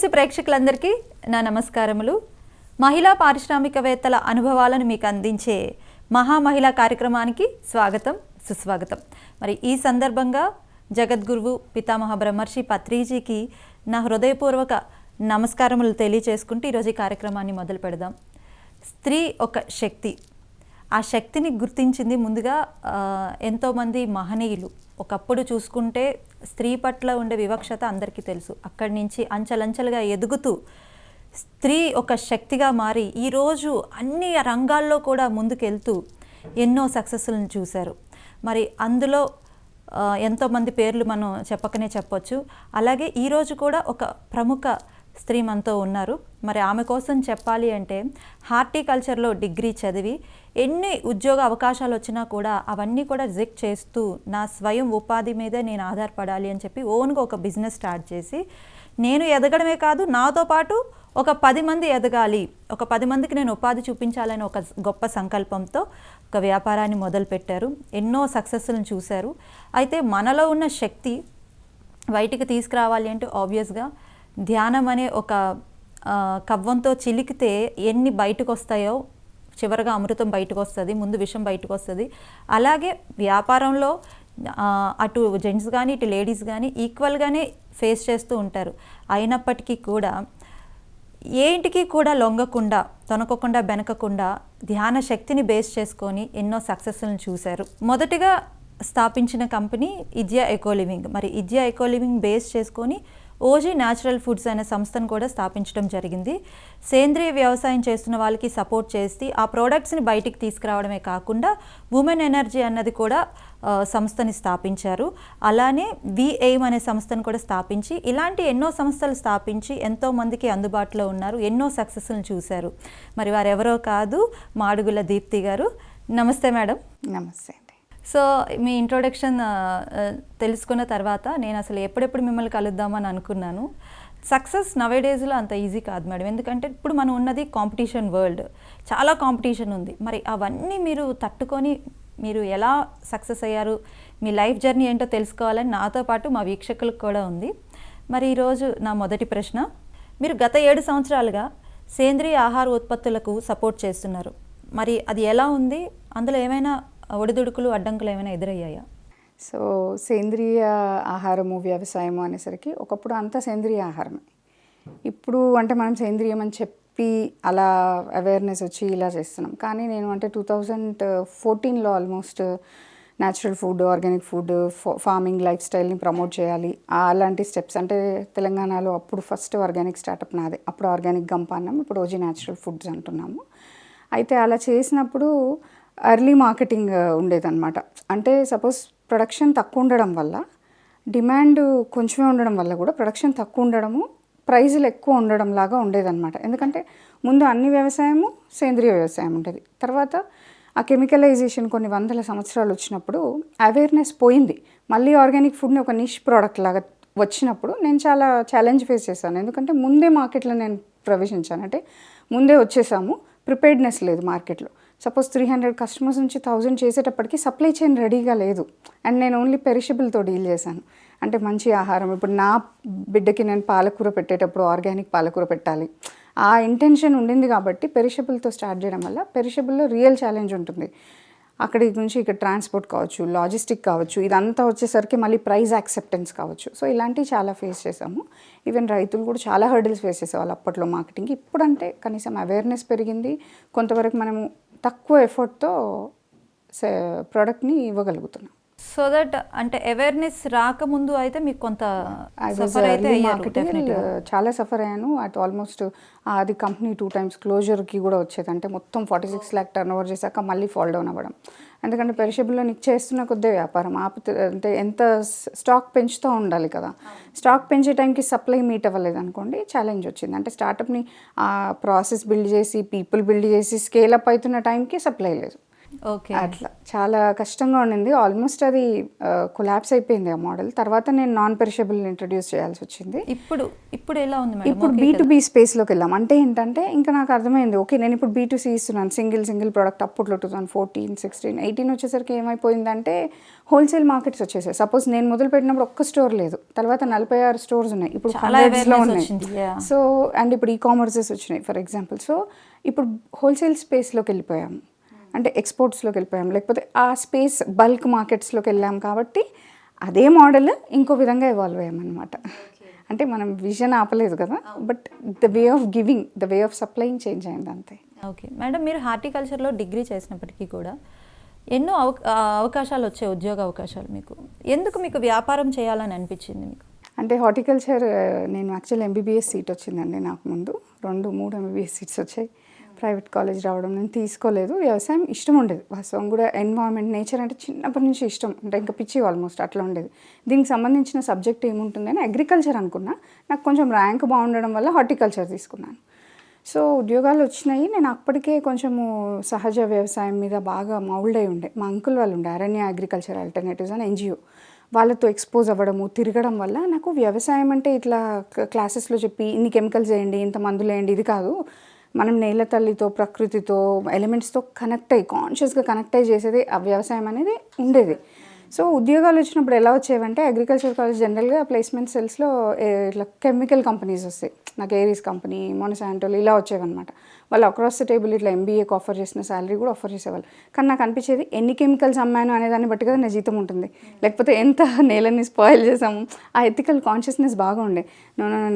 News ప్రేక్షకులందరికీ నా నమస్కారములు. మహిళా పారిశ్రామికవేత్తల అనుభవాలను మీకు అందించే మహామహిళా కార్యక్రమానికి స్వాగతం, సుస్వాగతం. మరి ఈ సందర్భంగా జగద్గురువు పితామహ బ్రహ్మర్షి పత్రిజీకి నా హృదయపూర్వక నమస్కారములు తెలియచేసుకుంటూ ఈరోజు ఈ కార్యక్రమాన్ని మొదలు పెడదాం. స్త్రీ ఒక శక్తి. ఆ శక్తిని గుర్తించింది ముందుగా ఎంతోమంది మహనీయులు. ఒకప్పుడు చూసుకుంటే స్త్రీ పట్ల ఉండే వివక్షత అందరికీ తెలుసు. అక్కడి నుంచి అంచెలంచెలుగా ఎదుగుతూ స్త్రీ ఒక శక్తిగా మారి ఈరోజు అన్ని రంగాల్లో కూడా ముందుకెళ్తూ ఎన్నో సక్సెస్లను చూశారు. మరి అందులో ఎంతోమంది పేర్లు మనం చెప్పకనే చెప్పొచ్చు. అలాగే ఈరోజు కూడా ఒక ప్రముఖ స్త్రీ మనతో ఉన్నారు. మరి ఆమె కోసం చెప్పాలి అంటే హార్టికల్చర్లో డిగ్రీ చదివి ఎన్ని ఉద్యోగ అవకాశాలు వచ్చినా కూడా అవన్నీ కూడా రిజెక్ట్ చేస్తూ నా స్వయం ఉపాధి మీదే నేను ఆధారపడాలి అని చెప్పి ఓన్గా ఒక బిజినెస్ స్టార్ట్ చేసి నేను ఎదగడమే కాదు, నాతో పాటు ఒక 10 మంది ఎదగాలి, ఒక 10 మందికి నేను ఉపాధి చూపించాలని ఒక గొప్ప సంకల్పంతో ఒక వ్యాపారాన్ని మొదలుపెట్టారు. ఎన్నో సక్సెస్లను చూశారు. అయితే మనలో ఉన్న శక్తి బయటికి తీసుకురావాలి అంటే ఆబ్వియస్గా ధ్యానం అనే ఒక కవ్వంతో చిలికితే ఎన్ని బయటకు వస్తాయో చివరిగా అమృతం బయటకు వస్తుంది, ముందు విషం బయటకు వస్తుంది. అలాగే వ్యాపారంలో అటు జెంట్స్ కానీ ఇటు లేడీస్ కానీ ఈక్వల్గానే ఫేస్ చేస్తూ ఉంటారు. అయినప్పటికీ కూడా ఏంటికి కూడా లొంగకుండా, తొనకకుండా, బెనకకుండా ధ్యాన శక్తిని బేస్ చేసుకొని ఎన్నో సక్సెస్లను చూశారు. మొదటిగా స్థాపించిన కంపెనీ ఇజియా ఎకో లివింగ్. మరి ఇజియా ఎకో లివింగ్ బేస్ చేసుకొని ఓజీ న్యాచురల్ ఫుడ్స్ అనే సంస్థను కూడా స్థాపించడం జరిగింది. సేంద్రియ వ్యవసాయం చేస్తున్న వాళ్ళకి సపోర్ట్ చేసి ఆ ప్రోడక్ట్స్ని బయటికి తీసుకురావడమే కాకుండా ఉమెన్ ఎనర్జీ అన్నది కూడా సంస్థని స్థాపించారు. అలానే ఎయిమ్ అనే సంస్థను కూడా స్థాపించి ఇలాంటి ఎన్నో సంస్థలు స్థాపించి ఎంతోమందికి అందుబాటులో ఉన్నారు, ఎన్నో సక్సెస్లను చూశారు. మరి వారెవరో కాదు, మాడుగుల దీప్తి గారు. నమస్తే మేడం. నమస్తే. సో మీ ఇంట్రొడక్షన్ తెలుసుకున్న తర్వాత నేను అసలు ఎప్పుడెప్పుడు మిమ్మల్ని కలుద్దామని అనుకున్నాను. సక్సెస్ నవేడేస్లో అంత ఈజీ కాదు మేడం. ఎందుకంటే ఇప్పుడు మనం ఉన్నది కాంపిటీషన్ వరల్డ్, చాలా కాంపిటీషన్ ఉంది. మరి అవన్నీ మీరు తట్టుకొని మీరు ఎలా సక్సెస్ అయ్యారు, మీ లైఫ్ జర్నీ ఏంటో తెలుసుకోవాలని నాతో పాటు మా వీక్షకులకు కూడా ఉంది. మరి ఈరోజు నా మొదటి ప్రశ్న, మీరు గత 7 సంవత్సరాలుగా సేంద్రియ ఆహార ఉత్పత్తులకు సపోర్ట్ చేస్తున్నారు. మరి అది ఎలా ఉంది? అందులో ఏమైనా ఒడిదుడుకులు, అడ్డంకులు ఏమైనా ఎదురయ్యాయా? సో సేంద్రియ ఆహారము, వ్యవసాయము అనేసరికి ఒకప్పుడు అంతా సేంద్రియ ఆహారమే. ఇప్పుడు అంటే మనం సేంద్రియం అని చెప్పి అలా అవేర్నెస్ వచ్చి ఇలా చేస్తున్నాం. కానీ నేను అంటే 2014లో almost natural food, organic food, farming life స్టైల్ని ప్రమోట్ చేయాలి, అలాంటి స్టెప్స్. అంటే తెలంగాణలో అప్పుడు ఫస్ట్ ఆర్గానిక్ స్టార్టప్ నాదే. అప్పుడు ఆర్గానిక్ గంప అన్నాము, ఇప్పుడు ఓజీ న్యాచురల్ ఫుడ్స్ అంటున్నాము. అయితే అలా చేసినప్పుడు ఎర్లీ మార్కెటింగ్ ఉండేదన్నమాట. అంటే సపోజ్ ప్రొడక్షన్ తక్కువ ఉండడం వల్ల, డిమాండ్ కొంచెమే ఉండడం వల్ల కూడా ప్రొడక్షన్ తక్కువ ఉండడము, ప్రైజులు ఎక్కువ ఉండడం లాగా ఉండేదన్నమాట. ఎందుకంటే ముందు అన్ని వ్యవసాయము సేంద్రియ వ్యవసాయం ఉంటుంది. తర్వాత ఆ కెమికలైజేషన్ కొన్ని వందల సంవత్సరాలు వచ్చినప్పుడు అవేర్నెస్ పోయింది. మళ్ళీ ఆర్గానిక్ ఫుడ్ని ఒక నిష్ ప్రోడక్ట్ లాగా వచ్చినప్పుడు నేను చాలా ఛాలెంజ్ ఫేస్ చేశాను. ఎందుకంటే ముందే మార్కెట్లో నేను ప్రవేశించాను. అంటే ముందే వచ్చేసాము, ప్రిపేర్డ్నెస్ లేదు మార్కెట్లో. సపోజ్ 300 కస్టమర్స్ నుంచి 1000 చేసేటప్పటికి సప్లై చైన్ రెడీగా లేదు. అండ్ నేను ఓన్లీ పెరిషబుల్తో డీల్ చేశాను. అంటే మంచి ఆహారం, ఇప్పుడు నా బిడ్డకి నేను పాలకూర పెట్టేటప్పుడు ఆర్గానిక్ పాలకూర పెట్టాలి, ఆ ఇంటెన్షన్ ఉండింది. కాబట్టి పెరిషబుల్తో స్టార్ట్ చేయడం వల్ల పెరిషబుల్లో రియల్ ఛాలెంజ్ ఉంటుంది. అక్కడి నుంచి ఇక్కడ ట్రాన్స్పోర్ట్ కావచ్చు, లాజిస్టిక్ కావచ్చు, ఇదంతా వచ్చేసరికి మళ్ళీ ప్రైస్ యాక్సెప్టెన్స్ కావచ్చు. సో ఇలాంటివి చాలా ఫేస్ చేసాము. ఈవెన్ రైతులు కూడా చాలా హర్డిల్స్ ఫేస్ చేసేవాళ్ళు అప్పట్లో మార్కెటింగ్కి. ఇప్పుడంటే కనీసం అవేర్నెస్ పెరిగింది, కొంతవరకు మనము తక్కువ ఎఫర్ట్తో ప్రోడక్ట్ని ఇవ్వగలుగుతున్నాం. సో దట్ అంటే అవేర్నెస్ రాకముందు అయితే మీకు కొంత చాలా సఫర్ అయ్యాను. అట్ ఆల్మోస్ట్ అది కంపెనీ 2 times క్లోజర్కి కూడా వచ్చేది. అంటే మొత్తం 46 lakh టర్న్ ఓవర్ చేశాక మళ్ళీ ఫాల్ డౌన్ అవ్వడం. ఎందుకంటే పెరిషబుల్లో నీకు చేస్తున్న కొద్దే వ్యాపారం ఆపితే అంటే ఎంత స్టాక్ పెంచుతూ ఉండాలి కదా. స్టాక్ పెంచే టైంకి సప్లై మీట్ అవ్వలేదు అనుకోండి, ఛాలెంజ్ వచ్చింది. అంటే స్టార్టప్ని ఆ ప్రాసెస్ బిల్డ్ చేసి, పీపుల్ బిల్డ్ చేసి, స్కేల్ అప్ అవుతున్న టైంకి సప్లై లేదు. ఓకే. అట్లా చాలా కష్టంగా ఉండింది. ఆల్మోస్ట్ అది కొలాప్స్ అయిపోయింది ఆ మోడల్. తర్వాత నేను నాన్ పెరిషబుల్ ఇంట్రడ్యూస్ చేయాల్సి వచ్చింది. ఇప్పుడు ఎలా ఉంది మేడం? ఇప్పుడు B2B స్పేస్లోకి వెళ్ళాం. అంటే ఏంటంటే ఇంకా నాకు అర్థమైంది, ఓకే నేను ఇప్పుడు B2C ఇస్తున్నాను, సింగిల్ ప్రోడక్ట్. అప్పట్లో 2014, 16, 18 వచ్చేసరికి ఏమైపోయిందంటే హోల్సేల్ మార్కెట్స్ వచ్చేసాయి. సపోజ్ నేను మొదలు పెట్టినప్పుడు ఒక్క స్టోర్ లేదు, తర్వాత 46 స్టోర్స్ ఉన్నాయి, ఇప్పుడు చాలా 100s లో awareness ఉన్నాయి. వచ్చింది. Yeah. సో అండ్ ఇప్పుడు ఈకామర్సెస్ వచ్చినాయి ఫర్ ఎగ్జాంపుల్. సో ఇప్పుడు హోల్సేల్ స్పేస్లోకి వెళ్ళిపోయాము, అంటే ఎక్స్పోర్ట్స్లోకి వెళ్ళిపోయాం, లేకపోతే ఆ స్పేస్ బల్క్ మార్కెట్స్లోకి వెళ్ళాం. కాబట్టి అదే మోడల్ ఇంకో విధంగా ఎవాల్వ్ అయ్యామన్నమాట. అంటే మనం విజన్ ఆపలేదు కదా, but the way of giving, the way of supplying change అయింది అంతే. ఓకే మేడం, మీరు హార్టికల్చర్లో డిగ్రీ చేసినప్పటికీ కూడా ఎన్నో అవకాశాలు వచ్చాయి, ఉద్యోగ అవకాశాలు. ఎందుకు మీకు వ్యాపారం చేయాలని అనిపించింది మీకు? అంటే హార్టికల్చర్ నేను యాక్చువల్ MBBS సీట్ వచ్చిందండి నాకు ముందు. 2-3 MBBS సీట్స్ వచ్చాయి. ప్రైవేట్ కాలేజ్ రావడం నేను తీసుకోలేదు. వ్యవసాయం ఇష్టం ఉండేది వాస్తవం కూడా. ఎన్వైరన్మెంట్, నేచర్ అంటే చిన్నప్పటి నుంచి ఇష్టం, అంటే ఇంకా పిచ్చి ఆల్మోస్ట్ అట్లా ఉండేది. దీనికి సంబంధించిన సబ్జెక్ట్ ఏముంటుందని అగ్రికల్చర్ అనుకున్నా. నాకు కొంచెం ర్యాంక్ బాగుండడం వల్ల హార్టికల్చర్ తీసుకున్నాను. సో ఉద్యోగాలు వచ్చినాయి. నేను అప్పటికే కొంచెము సహజ వ్యవసాయం మీద బాగా మౌల్డ్ అయి ఉండే. మా అంకుల్ వాళ్ళు ఉండే అరణ్య అగ్రికల్చర్ ఆల్టర్నేటివ్స్ అని NGO, వాళ్ళతో ఎక్స్పోజ్ అవ్వడము, తిరగడం వల్ల నాకు వ్యవసాయం అంటే ఇట్లా క్లాసెస్లో చెప్పి ఇన్ని కెమికల్స్ వేయండి, ఇంత మందులు వేయండి, ఇది కాదు. మనం నేల తల్లితో, ప్రకృతితో, ఎలిమెంట్స్తో కనెక్ట్ అయ్యి, కాన్షియస్గా కనెక్ట్ అయ్యి చేసేది ఆ వ్యవసాయం అనేది ఉండేది. సో ఉద్యోగాలు వచ్చినప్పుడు ఎలా వచ్చేవంటే అగ్రికల్చర్ కాలేజ్ జనరల్గా ప్లేస్మెంట్ సెల్స్లో ఇట్లా కెమికల్ కంపెనీస్ వస్తాయి. నాకు ఏరీస్ కంపెనీ, మొనసాంటోల్ ఇలా వచ్చేవన్నమాట. వాళ్ళు అక్రాస్ ద టేబుల్ ఇట్లా MBAకి ఆఫర్ చేసిన శాలరీ కూడా ఆఫర్ చేసేవాళ్ళు. కానీ నాకు అనిపించేది ఎన్ని కెమికల్స్ అమ్మాను అనేదాన్ని బట్టి కదా నా జీతం ఉంటుంది, లేకపోతే ఎంత నేలని స్పాయిల్ చేసాము. ఆ ఎథికల్ కాన్షియస్నెస్ బాగా ఉండే.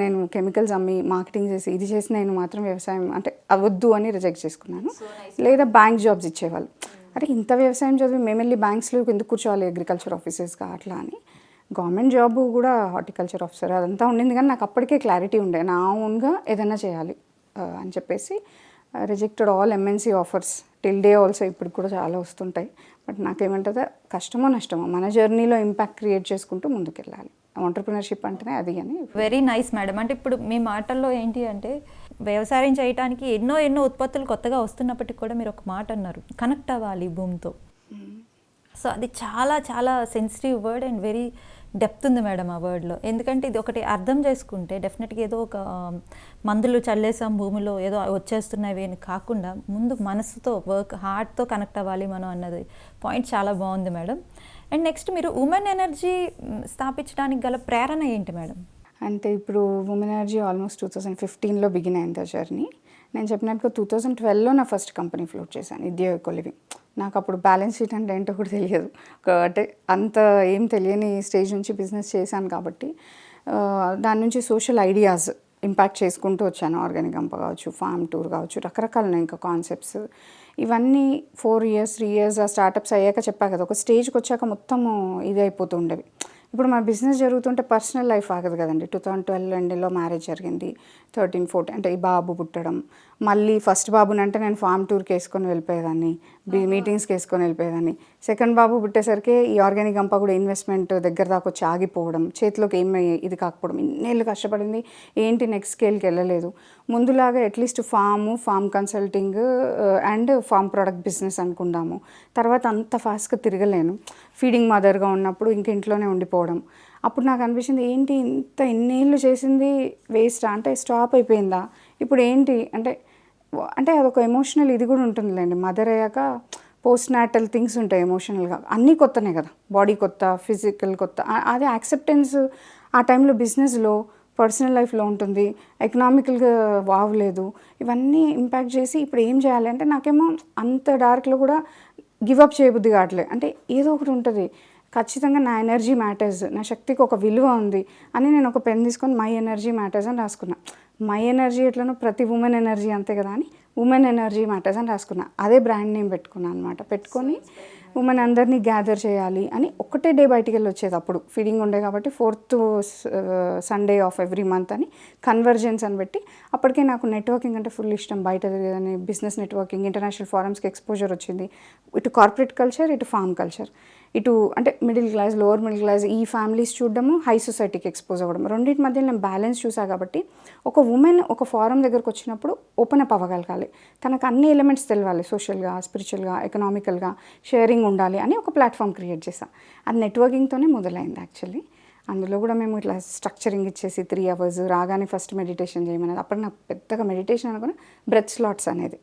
నేను కెమికల్స్ అమ్మి మార్కెటింగ్ చేసి ఇది చేసి నేను మాత్రం వ్యవసాయం అంటే అవద్దు అని రిజెక్ట్ చేసుకున్నాను. లేదా బ్యాంక్ జాబ్స్ ఇచ్చేవాళ్ళు. అరే ఇంత వ్యవసాయం చదివి మేము వెళ్ళి బ్యాంక్స్లో ఎందుకు కూర్చోవాలి అగ్రికల్చర్ ఆఫీసర్స్గా అట్లా అని. గవర్నమెంట్ జాబ్ కూడా హార్టికల్చర్ ఆఫీసర్ అదంతా ఉండింది. కానీ నాకు అప్పటికే క్లారిటీ ఉండే నా ఓన్గా ఏదైనా చేయాలి అని చెప్పేసి rejected all MNC offers till day also. ఇప్పుడు కూడా చాలా వస్తుంటాయి. బట్ నాకేమంటుందో కష్టమో నష్టమో మన జర్నీలో ఇంపాక్ట్ క్రియేట్ చేసుకుంటూ ముందుకెళ్ళాలి. ఎంటర్‌ప్రెన్యూర్‌షిప్ అంటేనే అది అని. Very nice madam. అంటే ఇప్పుడు మీ మాటల్లో ఏంటి అంటే వ్యవసాయం చేయడానికి ఎన్నో ఉత్పత్తులు కొత్తగా వస్తున్నప్పటికీ కూడా మీరు ఒక మాట అన్నారు, కనెక్ట్ అవ్వాలి భూమితో. సో అది చాలా sensitive word and very depth ఉంది మేడం ఆ వర్డ్లో. ఎందుకంటే ఇది ఒకటి అర్థం చేసుకుంటే డెఫినెట్గా ఏదో ఒక మందులు చల్లేసాం భూమిలో ఏదో వచ్చేస్తున్నవి అని కాకుండా ముందు మనసుతో, హార్ట్తో కనెక్ట్ అవ్వాలి మనం అన్నది పాయింట్ చాలా బాగుంది మేడం. అండ్ నెక్స్ట్ మీరు ఉమెన్ ఎనర్జీ స్థాపించడానికి గల ప్రేరణ ఏంటి మేడం? అంటే ఇప్పుడు ఉమెన్ ఎనర్జీ ఆల్మోస్ట్ 2015లో బిగిన్ అయింది ఆ జర్నీ. నేను చెప్పినట్టుగా 2012లో నా ఫస్ట్ కంపెనీ ఫ్లోట్ చేశాను, ఇద్యా ఎకో లివింగ్. నాకు అప్పుడు బ్యాలెన్స్ షీట్ అంటే ఏంటో కూడా తెలియదు. అంటే అంత ఏం తెలియని స్టేజ్ నుంచి బిజినెస్ చేశాను కాబట్టి దాని నుంచి సోషల్ ఐడియాస్ ఇంపాక్ట్ చేసుకుంటూ వచ్చాను. ఆర్గానిక్ గంప కావచ్చు, ఫామ్ టూర్ కావచ్చు, రకరకాల ఇంకా కాన్సెప్ట్స్. ఇవన్నీ 4 years 3 years ఆ స్టార్టప్స్ అయ్యాక చెప్పా కదా, ఒక స్టేజ్కి వచ్చాక మొత్తము ఇది అయిపోతూ ఉండేవి. ఇప్పుడు మా బిజినెస్ జరుగుతుంటే పర్సనల్ లైఫ్ ఆగదు కదండి. 2012 ఎండ్లో మ్యారేజ్ జరిగింది. 13, 14 అంటే ఈ బాబు పుట్టడం, మళ్ళీ ఫస్ట్ బాబునంటే నేను ఫామ్ టూర్కి వేసుకొని వెళ్ళిపోయేదాన్ని, మీటింగ్స్కి వేసుకొని వెళ్ళిపోయేదాన్ని. సెకండ్ బాబు పుట్టేసరికి ఈ ఆర్గానిక్ గంప కూడా ఇన్వెస్ట్మెంట్ దగ్గర దాకా వచ్చి ఆగిపోవడం, చేతిలోకి ఏమి ఇది కాకపోవడం, ఇన్నేళ్ళు కష్టపడింది ఏంటి నెక్స్ట్ స్కేల్కి వెళ్ళలేదు. ముందులాగా at least farm consulting and farm product business అనుకుందాము. తర్వాత అంత ఫాస్ట్గా తిరగలేను. ఫీడింగ్ మదర్గా ఉన్నప్పుడు ఇంక ఇంట్లోనే ఉండిపోవడం. అప్పుడు నాకు అనిపించింది ఏంటి ఇంత ఎన్నేళ్ళు చేసింది వేస్టా, అంటే స్టాప్ అయిపోయిందా ఇప్పుడు ఏంటి అంటే అదొక ఎమోషనల్ ఇది కూడా ఉంటుందిలేండి. మదర్ అయ్యాక పోస్ట్ నాటల్ థింగ్స్ ఉంటాయి ఎమోషనల్గా, అన్నీ కొత్తనే కదా, బాడీ కొత్త, ఫిజికల్ కొత్త. అదే యాక్సెప్టెన్స్ ఆ టైంలో బిజినెస్లో, పర్సనల్ లైఫ్లో ఉంటుంది, ఎకనామికల్గా వావలేదు. ఇవన్నీ ఇంపాక్ట్ చేసి ఇప్పుడు ఏం చేయాలి అంటే నాకేమో అంత డార్క్లో కూడా గివప్ చేయబుద్ధి కావట్లేదు. అంటే ఏదో ఒకటి ఉంటుంది, ఖచ్చితంగా నా ఎనర్జీ మ్యాటర్స్, నా శక్తికి ఒక విలువ ఉంది అని నేను ఒక పెన్ తీసుకొని మై ఎనర్జీ మ్యాటర్స్ అని రాసుకున్నా. మై ఎనర్జీ ఎట్లనో ప్రతి ఉమెన్ ఎనర్జీ అంతే కదా అని ఉమెన్ ఎనర్జీ మ్యాటర్స్ అని రాసుకున్నా. అదే బ్రాండ్ నేమ్ పెట్టుకున్నాను అనమాట. పెట్టుకొని ఉమెన్ అందరినీ గ్యాదర్ చేయాలి అని ఒక్కటే డే బయటికి వెళ్ళి వచ్చేది. అప్పుడు ఫీడింగ్ ఉండే కాబట్టి 4th Sunday of every month అని కన్వర్జెన్స్ అని పెట్టి, అప్పటికే నాకు నెట్వర్కింగ్ అంటే ఫుల్ ఇష్టం. బయట తిరిగేదని, బిజినెస్ నెట్వర్కింగ్, ఇంటర్నేషనల్ ఫారమ్స్కి ఎక్స్పోజర్ వచ్చింది. ఇటు కార్పొరేట్ కల్చర్, ఇటు ఫామ్ కల్చర్. ఇటు అంటే middle class, lower middle class ఈ ఫ్యామిలీస్ చూడడము, హై సొసైటీకి ఎక్స్పోజ్ అవ్వడం, రెండింటి మధ్య నేను బ్యాలెన్స్ చూసా కాబట్టి ఒక ఉమెన్ ఒక ఫారం దగ్గరకు వచ్చినప్పుడు ఓపెన్ అప్ అవ్వగలగాలి, తనకు అన్ని ఎలిమెంట్స్ తెలియాలి, సోషల్గా, స్పిరిచువల్గా, ఎకనామికల్గా షేరింగ్ ఉండాలి అని ఒక ప్లాట్ఫామ్ క్రియేట్ చేశాను. అది నెట్వర్కింగ్తోనే మొదలైంది యాక్చువల్లీ. అందులో కూడా మేము ఇట్లా స్ట్రక్చరింగ్ ఇచ్చేసి 3 hours రాగానే ఫస్ట్ మెడిటేషన్ చేయమనేది. అప్పుడు నాకు పెద్దగా మెడిటేషన్ అనుకున్న బ్రెత్ స్లాట్స్ అనేది,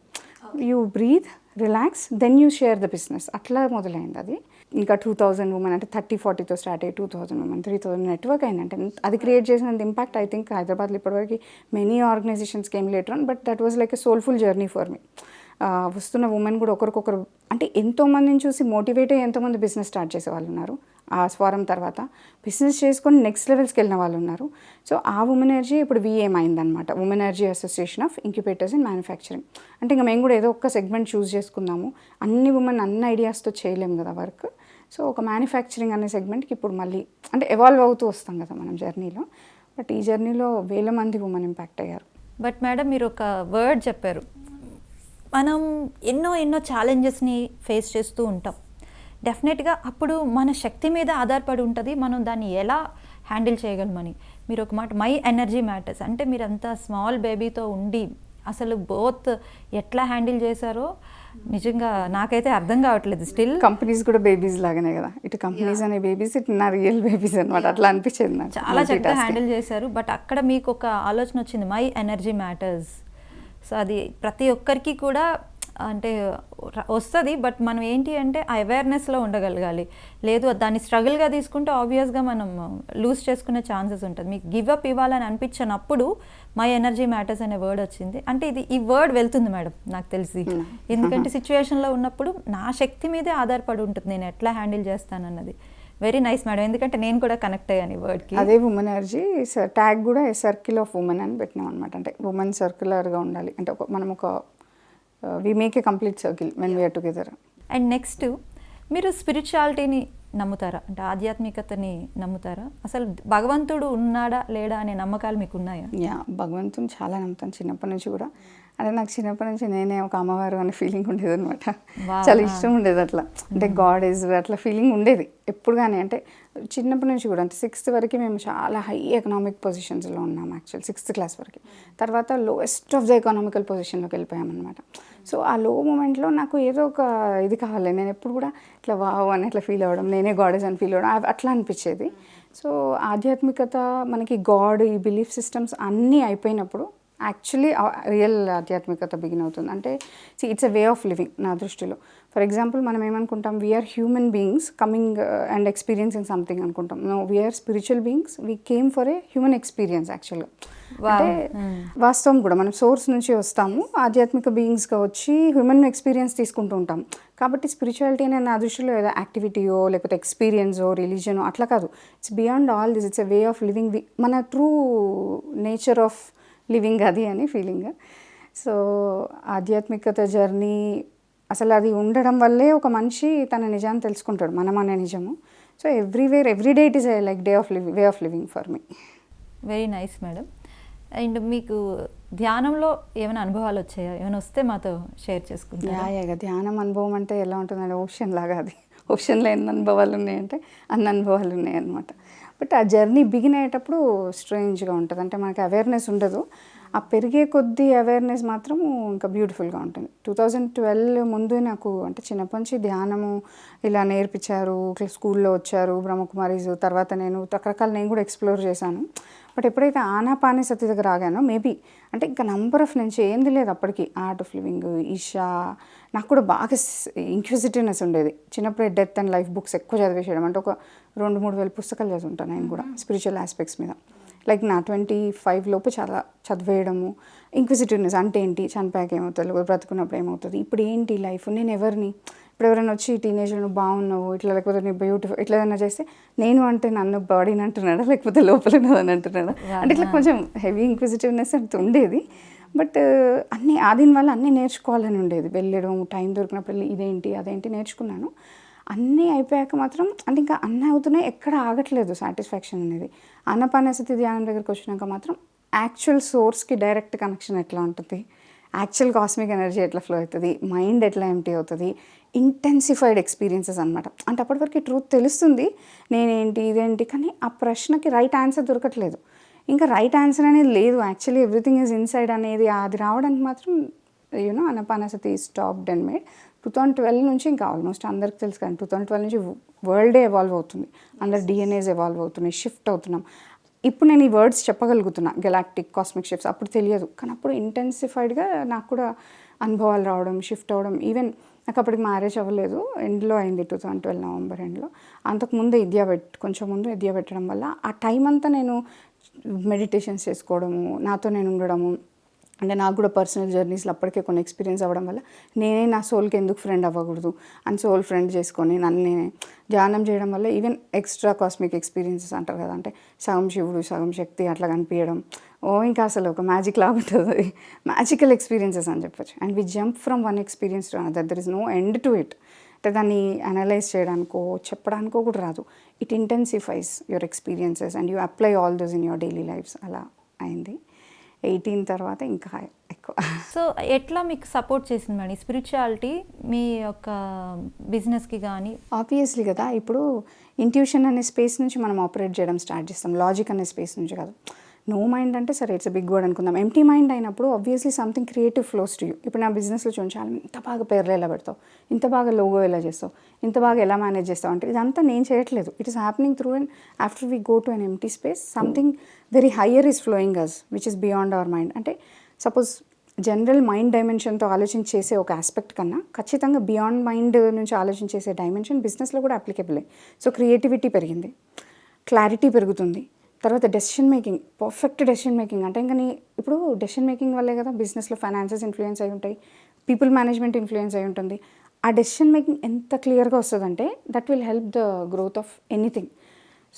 you breathe, relax, then you share the business, అట్లా మొదలైంది అది. ఇంకా 2000 ఉమెన్ అంటే 30-40తో స్టార్ట్ అయ్యి 2000 ఉమెన్, 3000 నెట్వర్క్ అయిందంటే అది క్రియేట్ చేసినంత ఇంపాక్ట్ ఐ థింక్ హైదరాబాద్లో ఇప్పటివరకు మెనీ ఆర్గనైజేషన్స్కి ఏం later on, but that was like a soulful journey for me. వస్తున్న ఉమెన్ కూడా ఒకరికొకరు అంటే ఎంతోమందిని చూసి మోటివేట్ అయ్యి ఎంతోమంది బిజినెస్ స్టార్ట్ చేసే వాళ్ళు ఉన్నారు. ఆ స్వరం తర్వాత బిజినెస్ చేసుకొని నెక్స్ట్ లెవెల్స్కి వెళ్ళిన వాళ్ళు ఉన్నారు. సో ఆ ఉమెన్ ఎనర్జీ ఇప్పుడు విఏఎం అయిందనమాట, women energy association of incubators in manufacturing. అంటే ఇంకా మేము కూడా ఏదో ఒక సెగ్మెంట్ చూస్ చేసుకుందాము, అన్ని ఉమెన్ అన్ని ఐడియాస్తో చేయలేము కదా వర్క్. సో ఒక మ్యానుఫ్యాక్చరింగ్ అనే సెగ్మెంట్కి ఇప్పుడు మళ్ళీ అంటే ఎవాల్వ్ అవుతూ వస్తాం కదా మనం జర్నీలో. బట్ ఈ జర్నీలో 1000 మంది ఉమెన్ ఇంపాక్ట్ అయ్యారు. బట్ మేడం మీరు ఒక వర్డ్ చెప్పారు, మనం ఎన్నో ఛాలెంజెస్ని ఫేస్ చేస్తూ ఉంటాం. డెఫినెట్గా అప్పుడు మన శక్తి మీద ఆధారపడి ఉంటుంది మనం దాన్ని ఎలా హ్యాండిల్ చేయగలమని. మీరు ఒక మాట మై ఎనర్జీ మ్యాటర్స్ అంటే మీరు అంత స్మాల్ బేబీతో ఉండి అసలు బోత్ ఎట్లా హ్యాండిల్ చేశారో నిజంగా నాకైతే అర్థం కావట్లేదు. స్టిల్ కంపెనీస్ కూడా బేబీస్ లాగానే కదా, ఇటు కంపెనీస్ అనే బేబీస్, ఇటు నా రియల్ బేబీస్ అనమాట, అట్లా అనిపించేది నాకు. చాలా చక్కగా హ్యాండిల్ చేశారు. బట్ అక్కడ మీకు ఒక ఆలోచన వచ్చింది, మై ఎనర్జీ మ్యాటర్స్. సో అది ప్రతి ఒక్కరికి కూడా అంటే వస్తుంది. బట్ మనం ఏంటి అంటే ఆ అవేర్నెస్లో ఉండగలగాలి. లేదు దాన్ని స్ట్రగుల్గా తీసుకుంటే ఆబ్వియస్గా మనం లూజ్ చేసుకునే ఛాన్సెస్ ఉంటుంది. మీకు గివ్ అప్ ఇవ్వాలని అనిపించినప్పుడు మై ఎనర్జీ మ్యాటర్స్ అనే వర్డ్ వచ్చింది. అంటే ఈ వర్డ్ వెళ్తుంది మేడం నాకు తెలిసి, ఎందుకంటే సిచ్యువేషన్లో ఉన్నప్పుడు నా శక్తి మీదే ఆధారపడి ఉంటుంది నేను ఎట్లా హ్యాండిల్ చేస్తానన్నది. వెరీ నైస్ మేడం, ఎందుకంటే నేను కూడా కనెక్ట్ అయ్యాను ఈ వర్డ్కి. అదే ఉమెన్ ఎనర్జీ ట్యాగ్ కూడా ఏ సర్కిల్ ఆఫ్ ఉమెన్ అని పెట్టినాం అనమాట. అంటే ఉమెన్ సర్క్యులర్గా ఉండాలి అంటే మనం ఒక we make a complete circle when we're together. And next మీరు స్పిరిచువాలిటీని నమ్ముతారా, అంటే ఆధ్యాత్మికతని నమ్ముతారా? అసలు భగవంతుడు ఉన్నాడా లేడా అనే నమ్మకాలు మీకు ఉన్నాయా? యా, భగవంతుని చాలా నమ్ముతాను చిన్నప్పటి నుంచి కూడా. అంటే నాకు చిన్నప్పటి నుంచి నేనే ఒక అమ్మవారు అనే ఫీలింగ్ ఉండేది అనమాట. చాలా ఇష్టం ఉండేది అట్లా, అంటే గాడ్ ఈజ్ అట్లా ఫీలింగ్ ఉండేది ఎప్పుడు. కానీ అంటే చిన్నప్పటి నుంచి కూడా అంటే 6th వరకు మేము చాలా హై ఎకనామిక్ పొజిషన్స్లో ఉన్నాం యాక్చువల్ 6th క్లాస్ వరకు. తర్వాత లోయెస్ట్ ఆఫ్ ద ఎకనామికల్ పొజిషన్లోకి వెళ్ళిపోయామన్నమాట. సో ఆ లో మూమెంట్లో నాకు ఏదో ఒక ఇది కావాలి, నేను ఎప్పుడు కూడా ఇట్లా వావ్ అని అట్లా ఫీల్ అవ్వడం, నేనే గాడెస్ అని ఫీల్ అవ్వడం అట్లా అనిపించేది. సో ఆధ్యాత్మికత మనకి గాడ్ ఈ బిలీఫ్ సిస్టమ్స్ అన్నీ అయిపోయినప్పుడు యాక్చువల్లీ రియల్ ఆధ్యాత్మికత బిగిన్ అవుతుంది. అంటే it's a way of living నా దృష్టిలో. ఫర్ ఎగ్జాంపుల్ మనం ఏమనుకుంటాం, we are human beings coming and experiencing something అనుకుంటాం. No, we are spiritual beings, we came for a human experience యాక్చువల్గా. అంటే వాస్తవం కూడా మనం సోర్స్ నుంచి వస్తాము, ఆధ్యాత్మిక బీయింగ్స్గా వచ్చి హ్యూమన్ ఎక్స్పీరియన్స్ తీసుకుంటూ ఉంటాం. కాబట్టి స్పిరిచువాలిటీ అనే నా దృష్టిలో ఏదో యాక్టివిటీయో లేకపోతే ఎక్స్పీరియన్సో రిలీజనో అట్లా కాదు. It's beyond all this, it's a way of living, మన ట్రూ నేచర్ ఆఫ్ లివింగ్ అది అని ఫీలింగ్. సో ఆధ్యాత్మికత జర్నీ అసలు అది ఉండడం వల్లే ఒక మనిషి తన నిజాన్ని తెలుసుకుంటాడు, మనం అనే నిజము. So everywhere everyday it is like way of living for me. Very nice madam. And మీకు ధ్యానంలో ఏమైనా అనుభవాలు వచ్చాయా? ఏమైనా వస్తే మాతో షేర్ చేసుకుంటారా? యా, ధ్యానం అనుభవం అంటే ఎలా ఉంటుందంటే ఓషన్ లాగా, అది ఓషన్లో ఎన్ని అనుభవాలు ఉన్నాయంటే అన్ని అనుభవాలు ఉన్నాయన్నమాట. బట్ ఆ జర్నీ బిగిన్ అయ్యేటప్పుడు స్ట్రేంజ్గా ఉంటుంది, అంటే మనకి అవేర్నెస్ ఉండదు. ఆ పెరిగే కొద్దీ అవేర్నెస్ మాత్రం ఇంకా బ్యూటిఫుల్గా ఉంటుంది. 2012 ముందు నాకు అంటే చిన్నప్పటి నుంచి ధ్యానము ఇలా నేర్పించారు, స్కూల్లో వచ్చారు బ్రహ్మకుమారీస్. తర్వాత నేను రకరకాల నేను కూడా ఎక్స్ప్లోర్ చేశాను. బట్ ఎప్పుడైతే ఆనాపానసతి దగ్గర ఆగానో మేబీ అంటే ఇంకా నంబర్ ఆఫ్ నుంచి ఏంది లేదు అప్పటికి, ఆర్ట్ ఆఫ్ లివింగ్, ఈషా, నాకు కూడా బాగా ఇంక్విజిటివ్నెస్ ఉండేది. చిన్నప్పుడే డెత్ అండ్ లైఫ్ బుక్స్ ఎక్కువ చదివేసేయడం, అంటే ఒక 2-3 వేల పుస్తకాలు చదువుంటాను నేను కూడా స్పిరిచువల్ ఆస్పెక్ట్స్ మీద. లైక్ నా 25 లోపు చాలా చదివేయడము. ఇంక్విజిటివ్నెస్ అంటే ఏంటి, చనిపోయాక ఏమవుతుంది, బ్రతుకున్నప్పుడు ఏమవుతుంది, ఇప్పుడు ఏంటి లైఫ్, నేను ఎవరిని, ఇప్పుడు ఎవరైనా వచ్చి టీనేజ్లో నువ్వు బాగున్నావు ఇట్లా, లేకపోతే నువ్వు బ్యూటిఫుల్ ఇట్లా ఏదైనా చేస్తే నేను అంటే నన్ను బాడీని అంటున్నాడా లేకపోతే లోపల ఉన్నదని అంటున్నాడా, అంటే ఇట్లా కొంచెం హెవీ ఇంక్విజిటివ్నెస్ అంత ఉండేది. బట్ అన్నీ దీనివల్ల అన్నీ నేర్చుకోవాలని ఉండేది, వెళ్ళడం టైం దొరికినప్పుడు ఇదేంటి అదేంటి నేర్చుకున్నాను. అన్నీ అయిపోయాక మాత్రం అంటే ఇంకా అన్నీ అవుతున్నాయి, ఎక్కడ ఆగట్లేదు సాటిస్ఫాక్షన్ అనేది. ఆనాపానసతి ధ్యానం దగ్గరికి వచ్చినాక మాత్రం యాక్చువల్ సోర్స్కి డైరెక్ట్ కనెక్షన్ ఎట్లా ఉంటుంది, యాక్చువల్ కాస్మిక్ ఎనర్జీ ఎట్లా ఫ్లో అవుతుంది, మైండ్ ఎట్లా ఎంటీ అవుతుంది, ఇంటెన్సిఫైడ్ ఎక్స్పీరియన్సెస్ అనమాట. అంటే అప్పటివరకు ట్రూత్ తెలుస్తుంది నేనేంటి ఇదేంటి, కానీ ఆ ప్రశ్నకి రైట్ ఆన్సర్ దొరకట్లేదు. ఇంకా రైట్ ఆన్సర్ అనేది లేదు, యాక్చువల్లీ ఎవ్రీథింగ్ ఈజ్ ఇన్సైడ్ అనేది అది రావడానికి మాత్రం యూనో అనపానసతి స్టాప్డ్ అండ్ మేడ్. 2012 నుంచి ఇంకా ఆల్మోస్ట్ అందరికి తెలుసు కానీ 2012 నుంచి వరల్డే ఎవాల్వ్ అవుతుంది, అందరు డిఎన్ఏస్ ఎవాల్వ్ అవుతున్నాయి, షిఫ్ట్ అవుతున్నాం. ఇప్పుడు నేను ఈ వర్డ్స్ చెప్పగలుగుతున్నా, గెలాక్టిక్ కాస్మిక్ షిఫ్ట్స్, అప్పుడు తెలియదు. కానీ అప్పుడు ఇంటెన్సిఫైడ్గా నాకు కూడా అనుభవాలు రావడం, షిఫ్ట్ అవ్వడం. ఈవెన్ నాకు అప్పటికి మ్యారేజ్ అవ్వలేదు, ఎండ్లో అయింది 2012 నవంబర్ ఎండ్లో. అంతకుముందు కొంచెం ముందు విద్య పెట్టడం వల్ల ఆ టైం అంతా నేను మెడిటేషన్స్ చేసుకోవడము, నాతో నేను ఉండడము, అంటే నాకు కూడా పర్సనల్ జర్నీస్లో అప్పటికే కొన్ని ఎక్స్పీరియన్స్ అవ్వడం వల్ల నేనే నా సోల్కి ఎందుకు ఫ్రెండ్ అవ్వకూడదు అని సోల్ ఫ్రెండ్ చేసుకొని నన్ను నేనే ధ్యానం చేయడం వల్ల ఈవెన్ ఎక్స్ట్రా కాస్మిక్ ఎక్స్పీరియన్సెస్ అంటారు కదా, అంటే సగం శివుడు సగం శక్తి అట్లా కనిపించడం, ఇంకా అసలు ఒక మ్యాజిక్ లాగా ఉంటుంది, అది మ్యాజికల్ ఎక్స్పీరియన్సెస్ అని చెప్పొచ్చు. And we jump from one experience to another, there is no end to it. అంటే దాన్ని అనలైజ్ చేయడానికో చెప్పడానికో కూడా రాదు. It intensifies your experiences and you apply all those in your daily lifes. అలా అయింది. 18 తర్వాత ఇంకా ఎక్కువ. సో ఎట్లా మీకు సపోర్ట్ చేసింది మేడం స్పిరిచువాలిటీ మీ యొక్క బిజినెస్కి కానీ? ఆబ్వియస్లీ కదా, ఇప్పుడు ఇంట్యూషన్ అనే స్పేస్ నుంచి మనం ఆపరేట్ చేయడం స్టార్ట్ చేస్తాం, లాజిక్ అనే స్పేస్ నుంచి కాదు. నో మైండ్ అంటే సరే ఇట్స్ బిగ్ వర్డ్ అనుకుందాం. ఎంటీ మైండ్ అయినప్పుడు obviously something creative flows to you. ఇప్పుడు నా బిజినెస్లో చూడాలి, ఇంత బాగా పేర్లు ఎలా పెడతావు, ఇంత బాగా లోగో ఎలా చేస్తావు, ఇంత బాగా ఎలా మేనేజ్ చేస్తావు అంటే ఇదంతా నేను చేయట్లేదు. It is happening through and after we go to an empty space something very higher is flowing us which is beyond our mind. అంటే సపోజ్ జనరల్ మైండ్ డైమెన్షన్తో ఆలోచించేసే ఒక ఆస్పెక్ట్ కన్నా ఖచ్చితంగా బియాండ్ మైండ్ నుంచి ఆలోచించేసే డైమెన్షన్ బిజినెస్లో కూడా అప్లికబుల్. సో క్రియేటివిటీ పెరిగింది, క్లారిటీ పెరుగుతుంది, తర్వాత decision making, perfect decision making. అంటే ఇంకా ఇప్పుడు డెసిషన్ మేకింగ్ వల్లే కదా బిజినెస్లో ఫైనాన్సెస్ ఇన్ఫ్లుయెన్స్ అయి ఉంటాయి, పీపుల్ మేనేజ్మెంట్ ఇన్ఫ్లుయెన్స్ అయి ఉంటుంది. ఆ డెసిషన్ మేకింగ్ ఎంత క్లియర్గా వస్తుందంటే that will help the growth of anything.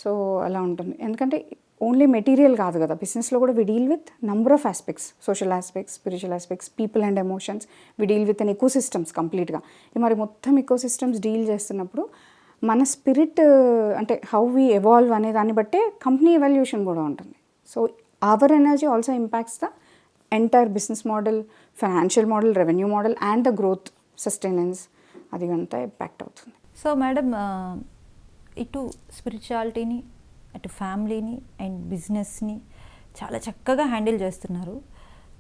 So అలా ఉంటుంది. ఎందుకంటే ఓన్లీ మెటీరియల్ కాదు కదా, బిజినెస్లో కూడా we deal with number of aspects, social aspects, spiritual aspects, people and emotions. We deal with an ecosystems కంప్లీట్గా. మరి మొత్తం ఎకో సిస్టమ్స్ డీల్ చేస్తున్నప్పుడు మన స్పిరిట్ అంటే హౌ వీ ఎవాల్వ్ అనే దాన్ని బట్టే కంపెనీ ఎవాల్యూషన్ కూడా ఉంటుంది. So our energy also impacts the entire business model, financial model, revenue model and the growth sustenance, అది అంతా ఇంపాక్ట్ అవుతుంది. సో మేడం ఇటు స్పిరిచువాలిటీని, అటు ఫ్యామిలీని అండ్ బిజినెస్ని చాలా చక్కగా హ్యాండిల్ చేస్తున్నారు.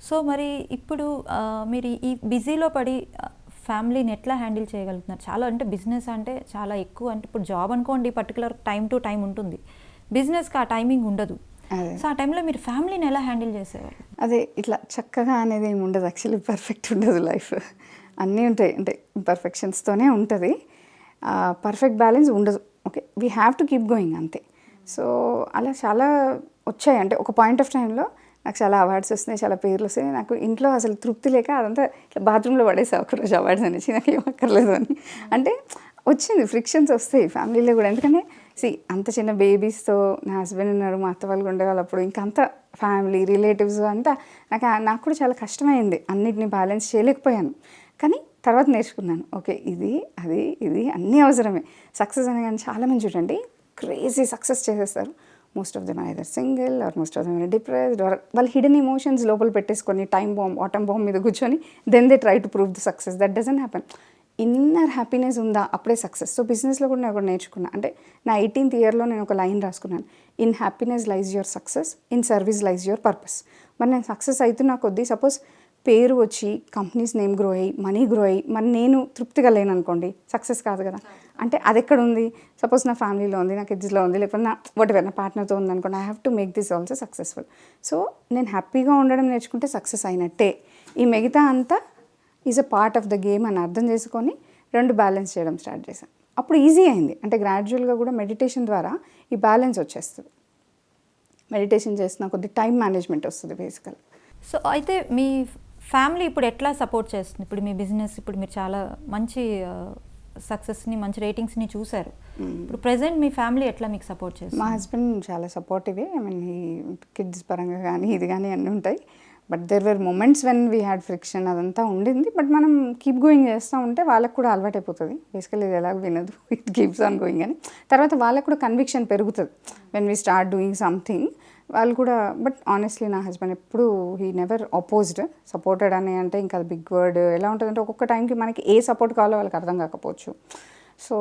సో మరి ఇప్పుడు మీరు ఈ బిజీలో పడి ఫ్యామిలీని ఎట్లా హ్యాండిల్ చేయగలుగుతున్నారు? చాలా అంటే బిజినెస్ అంటే చాలా ఎక్కువ, అంటే ఇప్పుడు జాబ్ అనుకోండి పర్టికులర్ టైం టు టైం ఉంటుంది, బిజినెస్కి ఆ టైమింగ్ ఉండదు. సో ఆ టైంలో మీరు ఫ్యామిలీని ఎలా హ్యాండిల్ చేసేవారు? అదే ఇట్లా చక్కగా అనేది ఏమి ఉండదు, యాక్చువల్లీ పర్ఫెక్ట్ ఉండదు లైఫ్, అన్నీ ఉంటాయి, అంటే పర్ఫెక్షన్స్తోనే ఉంటుంది, పర్ఫెక్ట్ బ్యాలెన్స్ ఉండదు. Okay, we have to keep going అంతే. సో అలా చాలా వచ్చాయి. అంటే ఒక పాయింట్ ఆఫ్ టైంలో నాకు చాలా అవార్డ్స్ వస్తున్నాయి, చాలా పేర్లు వస్తాయి, నాకు ఇంట్లో అసలు తృప్తి లేక అదంతా ఇట్లా బాత్రూంలో పడేసా ఒకరోజు అవార్డ్స్ అనేసి, నాకు ఏం అక్కర్లేదు అని. అంటే వచ్చింది, ఫ్రిక్షన్స్ వస్తాయి ఫ్యామిలీలో కూడా. ఎందుకంటే అంత చిన్న బేబీస్తో నా హస్బెండ్ ఉన్నారు, మా అత్త వాళ్ళు ఉండేవాళ్ళు, అప్పుడు ఇంకంత ఫ్యామిలీ రిలేటివ్స్ అంతా నాకు కూడా చాలా కష్టమైంది, అన్నిటిని బ్యాలెన్స్ చేయలేకపోయాను. కానీ తర్వాత నేర్చుకున్నాను, ఓకే ఇది ఇది అన్నీ అవసరమే. సక్సెస్ అనే కానీ చాలామంది చూడండి క్రేజీ సక్సెస్ చేసేస్తారు, most of them are either single or most of them are depressed or వాళ్ళు హిడెన్ ఎమోషన్స్ లోపల పెట్టేసుకొని టైం బాంబ్ ఆటమ్ బాంబ్ మీద కూర్చొని then they try to prove the success. That doesn't happen. Inner happiness ఉందా అప్పుడే success. So బిజినెస్లో కూడా నేను ఒకటి నేర్చుకున్నాను. అంటే నా 18th ఇయర్లో నేను ఒక లైన్ రాసుకున్నాను, in happiness లైజ్ your success, in service లైజ్ your purpose. మరి నేను సక్సెస్ అవుతున్నా కొద్దీ సపోజ్ పేరు వచ్చి కంపెనీస్ నేమ్ గ్రో అయ్యి మనీ గ్రో అయ్యి మరి నేను తృప్తిగా లేను అనుకోండి, సక్సెస్ కాదు కదా. అంటే అది ఎక్కడ ఉంది, సపోజ్ నా ఫ్యామిలీలో ఉంది, నా కిడ్స్లో ఉంది, లేకపోతే నా వాటెవర్ నా పార్ట్నర్తో ఉంది అనుకోండి, I have to make this also successful. So నేను హ్యాపీగా ఉండడం నేర్చుకుంటే సక్సెస్ అయినట్టే. ఈ మిగతా అంతా is a part of the game అని అర్థం చేసుకొని రెండు బ్యాలెన్స్ చేయడం స్టార్ట్ చేశాను. అప్పుడు ఈజీ అయింది. అంటే గ్రాడ్యువల్గా కూడా మెడిటేషన్ ద్వారా ఈ బ్యాలెన్స్ వచ్చేస్తుంది. మెడిటేషన్ చేస్తున్న కొద్ది టైం మేనేజ్మెంట్ వస్తుంది బేసికల్. సో అయితే మీ ఫ్యామిలీ ఇప్పుడు ఎట్లా సపోర్ట్ చేస్తుంది? ఇప్పుడు మీ బిజినెస్ ఇప్పుడు మీరు చాలా మంచి సక్సెస్ని మంచి రేటింగ్స్ని చూశారు, ఇప్పుడు ప్రెజెంట్ మీ ఫ్యామిలీ ఎట్లా మీకు సపోర్ట్ చేస్తుంది? మా హస్బెండ్ చాలా సపోర్టివే. ఐ మీన్ ఈ కిడ్స్ పరంగా కానీ ఇది కానీ అన్నీ ఉంటాయి. But there were moments when we had friction, అదంతా ఉండింది. బట్ మనం కీప్ గోయింగ్ చేస్తూ ఉంటే వాళ్ళకు కూడా అలవాటు అయిపోతుంది. బేసికల్లీ ఇది ఎలాగ వినదు, ఇట్ కీప్స్ ఆన్ గోయింగ్ అని. తర్వాత వాళ్ళకు కూడా కన్విక్షన్ పెరుగుతుంది. When we start doing something వాళ్ళు కూడా బట్ ఆనెస్ట్లీ నా హస్బెండ్ ఎప్పుడు హీ నెవర్ అపోజ్డ్. సపోర్టెడ్ అని అంటే ఇంకా అది బిగ్ వర్డ్. ఎలా ఉంటుందంటే ఒక్కొక్క టైంకి మనకి ఏ సపోర్ట్ కావాలో వాళ్ళకి అర్థం కాకపోవచ్చు. సో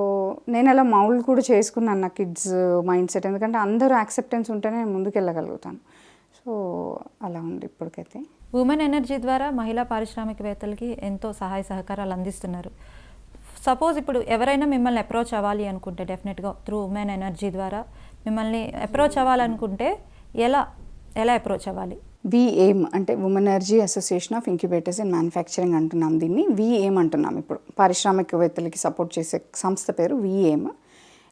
నేను అలా మౌల్డ్ కూడా చేసుకున్నాను నా కిడ్స్ మైండ్ సెట్. ఎందుకంటే అందరూ యాక్సెప్టెన్స్ ఉంటేనే నేను ముందుకు వెళ్ళగలుగుతాను. సో అలా ఉంది ఇప్పటికైతే. ఉమెన్ ఎనర్జీ ద్వారా మహిళా పారిశ్రామికవేత్తలకి ఎంతో సహాయ సహకారాలు అందిస్తున్నారు. సపోజ్ ఇప్పుడు ఎవరైనా మిమ్మల్ని అప్రోచ్ అవ్వాలి అనుకుంటే డెఫినెట్గా త్రూ ఉమెన్ ఎనర్జీ ద్వారా మిమ్మల్ని అప్రోచ్ అవ్వాలనుకుంటే ఎలా అప్రోచ్ అవ్వాలి? VAIM అంటే women energy association of incubators and manufacturing అంటున్నాం. దీన్ని VAIM అంటున్నాం. ఇప్పుడు పారిశ్రామికవేత్తలకి సపోర్ట్ చేసే సంస్థ పేరు VAIM.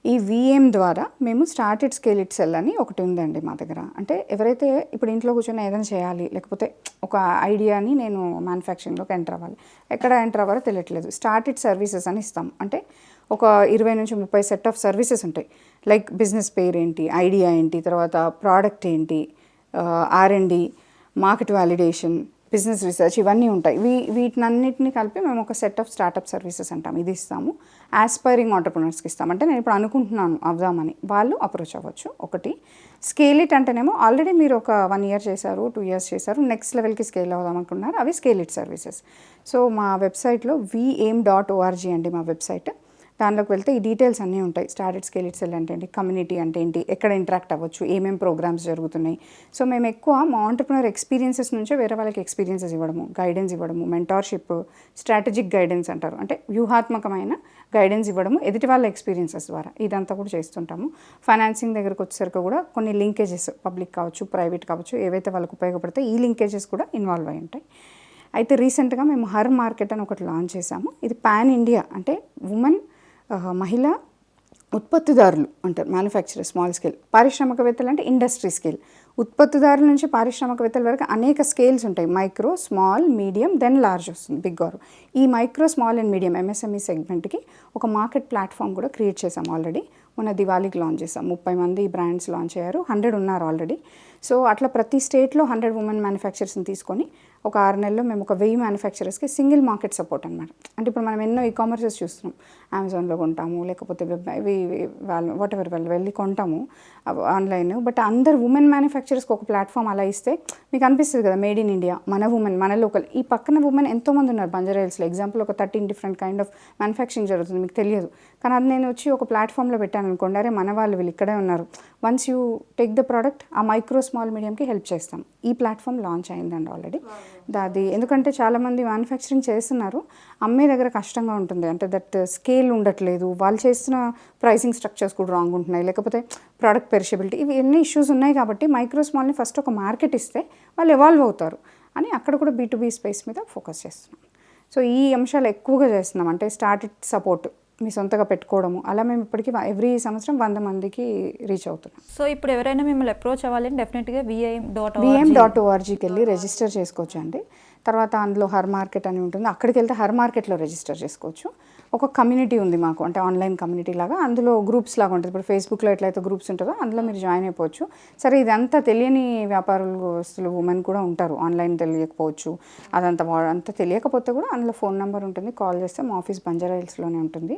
ఈ VAIM ద్వారా మేము స్టార్టెడ్ స్కేల్ ఇట్ సెల్ అని ఒకటి ఉందండి మా దగ్గర. అంటే ఎవరైతే ఇప్పుడు ఇంట్లో కూర్చొని ఏదైనా చేయాలి, లేకపోతే ఒక ఐడియాని నేను మ్యానుఫ్యాక్చరింగ్లోకి ఎంటర్ అవ్వాలి, ఎక్కడ ఎంటర్ అవ్వాలో తెలియట్లేదు, స్టార్టెడ్ సర్వీసెస్ అని ఇస్తాం. అంటే ఒక 20 నుంచి 30 సెట్ ఆఫ్ సర్వీసెస్ ఉంటాయి. లైక్ బిజినెస్ పేరు ఏంటి, ఐడియా ఏంటి, తర్వాత ప్రోడక్ట్ ఏంటి, R&D, market validation, business research, ఇవన్నీ ఉంటాయి. వీటినన్నిటిని కలిపి మేము ఒక సెట్ ఆఫ్ స్టార్టప్ సర్వీసెస్ అంటాం. ఇది ఇస్తాము. ఆస్పైరింగ్ ఆంటర్ప్రినర్స్కి ఇస్తాం. అంటే నేను ఇప్పుడు అనుకుంటున్నాను అవుదామని, వాళ్ళు అప్రోచ్ అవ్వచ్చు. ఒకటి స్కేల్ ఇట్ అంటేనేమో ఆల్రెడీ మీరు ఒక 1 year చేశారు, 2 years చేశారు, నెక్స్ట్ లెవెల్కి స్కేల్ అవుదాం అనుకున్నారు, అవి స్కేల్ ఇట్ సర్వీసెస్. సో మా వెబ్సైట్లో vaim.org అండి మా వెబ్సైట్. దానిలోకి వెళ్తే ఈ డీటెయిల్స్ అన్నీ ఉంటాయి. స్టార్టెడ్ స్కేల్ ఇట్ సెల్ అంటే ఏంటి, కమ్యూనిటీ అంటే ఏంటి, ఎక్కడ ఇంటరాక్ట్ అవ్వచ్చు, ఏమేమి ప్రోగ్రామ్స్ జరుగుతున్నాయి. సో మేము ఎక్కువ మా ఆంటర్ప్రినర్ ఎక్స్పీరియన్సెస్ నుంచే వేరే వాళ్ళకి ఎక్స్పీరియన్సెస్ ఇవ్వడము, గైడెన్స్ ఇవ్వడము, మెంటార్షిప్, స్ట్రాటజిక్ గైడెన్స్ అంటారు. అంటే వ్యూహాత్మకమైన గైడెన్స్ ఇవ్వడము ఎదుటి వాళ్ళ ఎక్స్పీరియన్సెస్ ద్వారా ఇదంతా కూడా చేస్తుంటాము. ఫైనాన్సింగ్ దగ్గరకు వచ్చేసరికి కూడా కొన్ని లింకేజెస్, పబ్లిక్ కావచ్చు, ప్రైవేట్ కావచ్చు, ఏవైతే వాళ్ళకి ఉపయోగపడతాయి ఈ లింకేజెస్ కూడా ఇన్వాల్వ్ అయి ఉంటాయి. అయితే రీసెంట్గా మేము హర్ మార్కెట్ అని ఒకటి లాంచ్ చేసాము. ఇది పాన్ ఇండియా, అంటే ఉమెన్ మహిళా ఉత్పత్తిదారులు అంటారు, మ్యానుఫ్యాక్చరర్, స్మాల్ స్కేల్. పారిశ్రామికవేత్తలు అంటే ఇండస్ట్రీ స్కేల్. ఉత్పత్తిదారుల నుంచి పారిశ్రామికవేత్తల వరకు అనేక స్కేల్స్ ఉంటాయి. Micro, small, medium, then large వస్తుంది, బిగ్ ఆర్. ఈ micro, small and medium MSME సెగ్మెంట్కి ఒక మార్కెట్ ప్లాట్ఫామ్ కూడా క్రియేట్ చేసాం ఆల్రెడీ. మొన్న దివాళీకి లాంచ్ చేసాం. 30 మంది బ్రాండ్స్ లాంచ్ అయ్యారు, 100 ఉన్నారు ఆల్రెడీ. సో అట్లా ప్రతి స్టేట్లో 100 ఉమెన్ మ్యానుఫ్యాక్చరర్స్ని తీసుకొని ఒక 6 నెలల్లో మేము ఒక 1000 మ్యానుఫ్యాక్చరర్స్కి సింగిల్ మార్కెట్ సపోర్ట్ అనమాట. అంటే ఇప్పుడు మనం ఎన్నో కామర్సెస్ చూస్తున్నాం, అమెజాన్లో కొంటాము, లేకపోతే వాళ్ళు వాటెవర్ వాళ్ళు వెళ్ళి కొంటాము ఆన్లైన్. బట్ అందరు ఉమెన్ మ్యానుఫ్యాక్చరర్స్కి ఒక ప్లాట్ఫామ్ అలా ఇస్తే మీకు అనిపిస్తుంది కదా, మేడ్ ఇన్ ఇండియా, మన ఉమెన్, మన లోకల్. ఈ పక్కన ఉమెన్ ఎంతోమంది ఉన్నారు బంజారా హిల్స్లో. ఎగ్జాంపుల్ ఒక 13 డిఫరెంట్ కైండ్ ఆఫ్ మ్యానుఫ్యాక్చరింగ్ జరుగుతుంది, మీకు తెలియదు. కానీ అది నేను వచ్చి ఒక ప్లాట్ఫామ్లో పెట్టాను అనుకోండి, అరే మన వాళ్ళు వీళ్ళు ఇక్కడే ఉన్నారు, once you take the product, ఆ మైక్రో, స్మాల్, మీడియంకి హెల్ప్ చేస్తాం. ఈ ప్లాట్ఫామ్ లాంచ్ అయిందండి ఆల్రెడీ. అది ఎందుకంటే చాలామంది మ్యానుఫ్యాక్చరింగ్ చేస్తున్నారు, అమ్మే దగ్గర కష్టంగా ఉంటుంది. అంటే దట్ స్కేల్ ఉండట్లేదు, వాళ్ళు చేస్తున్న ప్రైసింగ్ స్ట్రక్చర్స్ కూడా రాంగ్ ఉంటున్నాయి, లేకపోతే ప్రోడక్ట్ పెరిషబిలిటీ, ఇవి ఎన్ని ఇష్యూస్ ఉన్నాయి. కాబట్టి మైక్రో, స్మాల్ని ఫస్ట్ ఒక మార్కెట్ ఇస్తే వాళ్ళు ఎవాల్వ్ అవుతారు అని అక్కడ కూడా B2B స్పేస్ మీద ఫోకస్ చేస్తున్నాం. సో ఈ అంశాలు ఎక్కువగా చేస్తున్నాం. అంటే స్టార్టెడ్ సపోర్ట్, మీ సొంతగా పెట్టుకోవడము, అలా మేము ఇప్పటికీ ఎవ్రీ సంవత్సరం 100 మందికి రీచ్ అవుతున్నాం. సో ఇప్పుడు ఎవరైనా మిమ్మల్ని అప్రోచ్ అవ్వాలని డెఫినెట్గా vaim.orgకి వెళ్ళి రిజిస్టర్ చేసుకోవచ్చు అండి. తర్వాత అందులో హర్ మార్కెట్ అని ఉంటుంది, అక్కడికి వెళ్తే హర్ మార్కెట్లో రిజిస్టర్ చేసుకోవచ్చు. ఒక కమ్యూనిటీ ఉంది మాకు, అంటే ఆన్లైన్ కమ్యూనిటీ లాగా, అందులో గ్రూప్స్ లాగా ఉంటుంది. ఇప్పుడు ఫేస్బుక్లో ఎట్లయితే గ్రూప్స్ ఉంటుందో అందులో మీరు జాయిన్ అయిపోవచ్చు. సరే ఇదంతా తెలియని వ్యాపారులు ఉమెన్ కూడా ఉంటారు, ఆన్లైన్ తెలియకపోవచ్చు, అంతా తెలియకపోతే కూడా అందులో ఫోన్ నెంబర్ ఉంటుంది, కాల్ చేస్తే మా ఆఫీస్ బంజారా హిల్స్లోనే ఉంటుంది.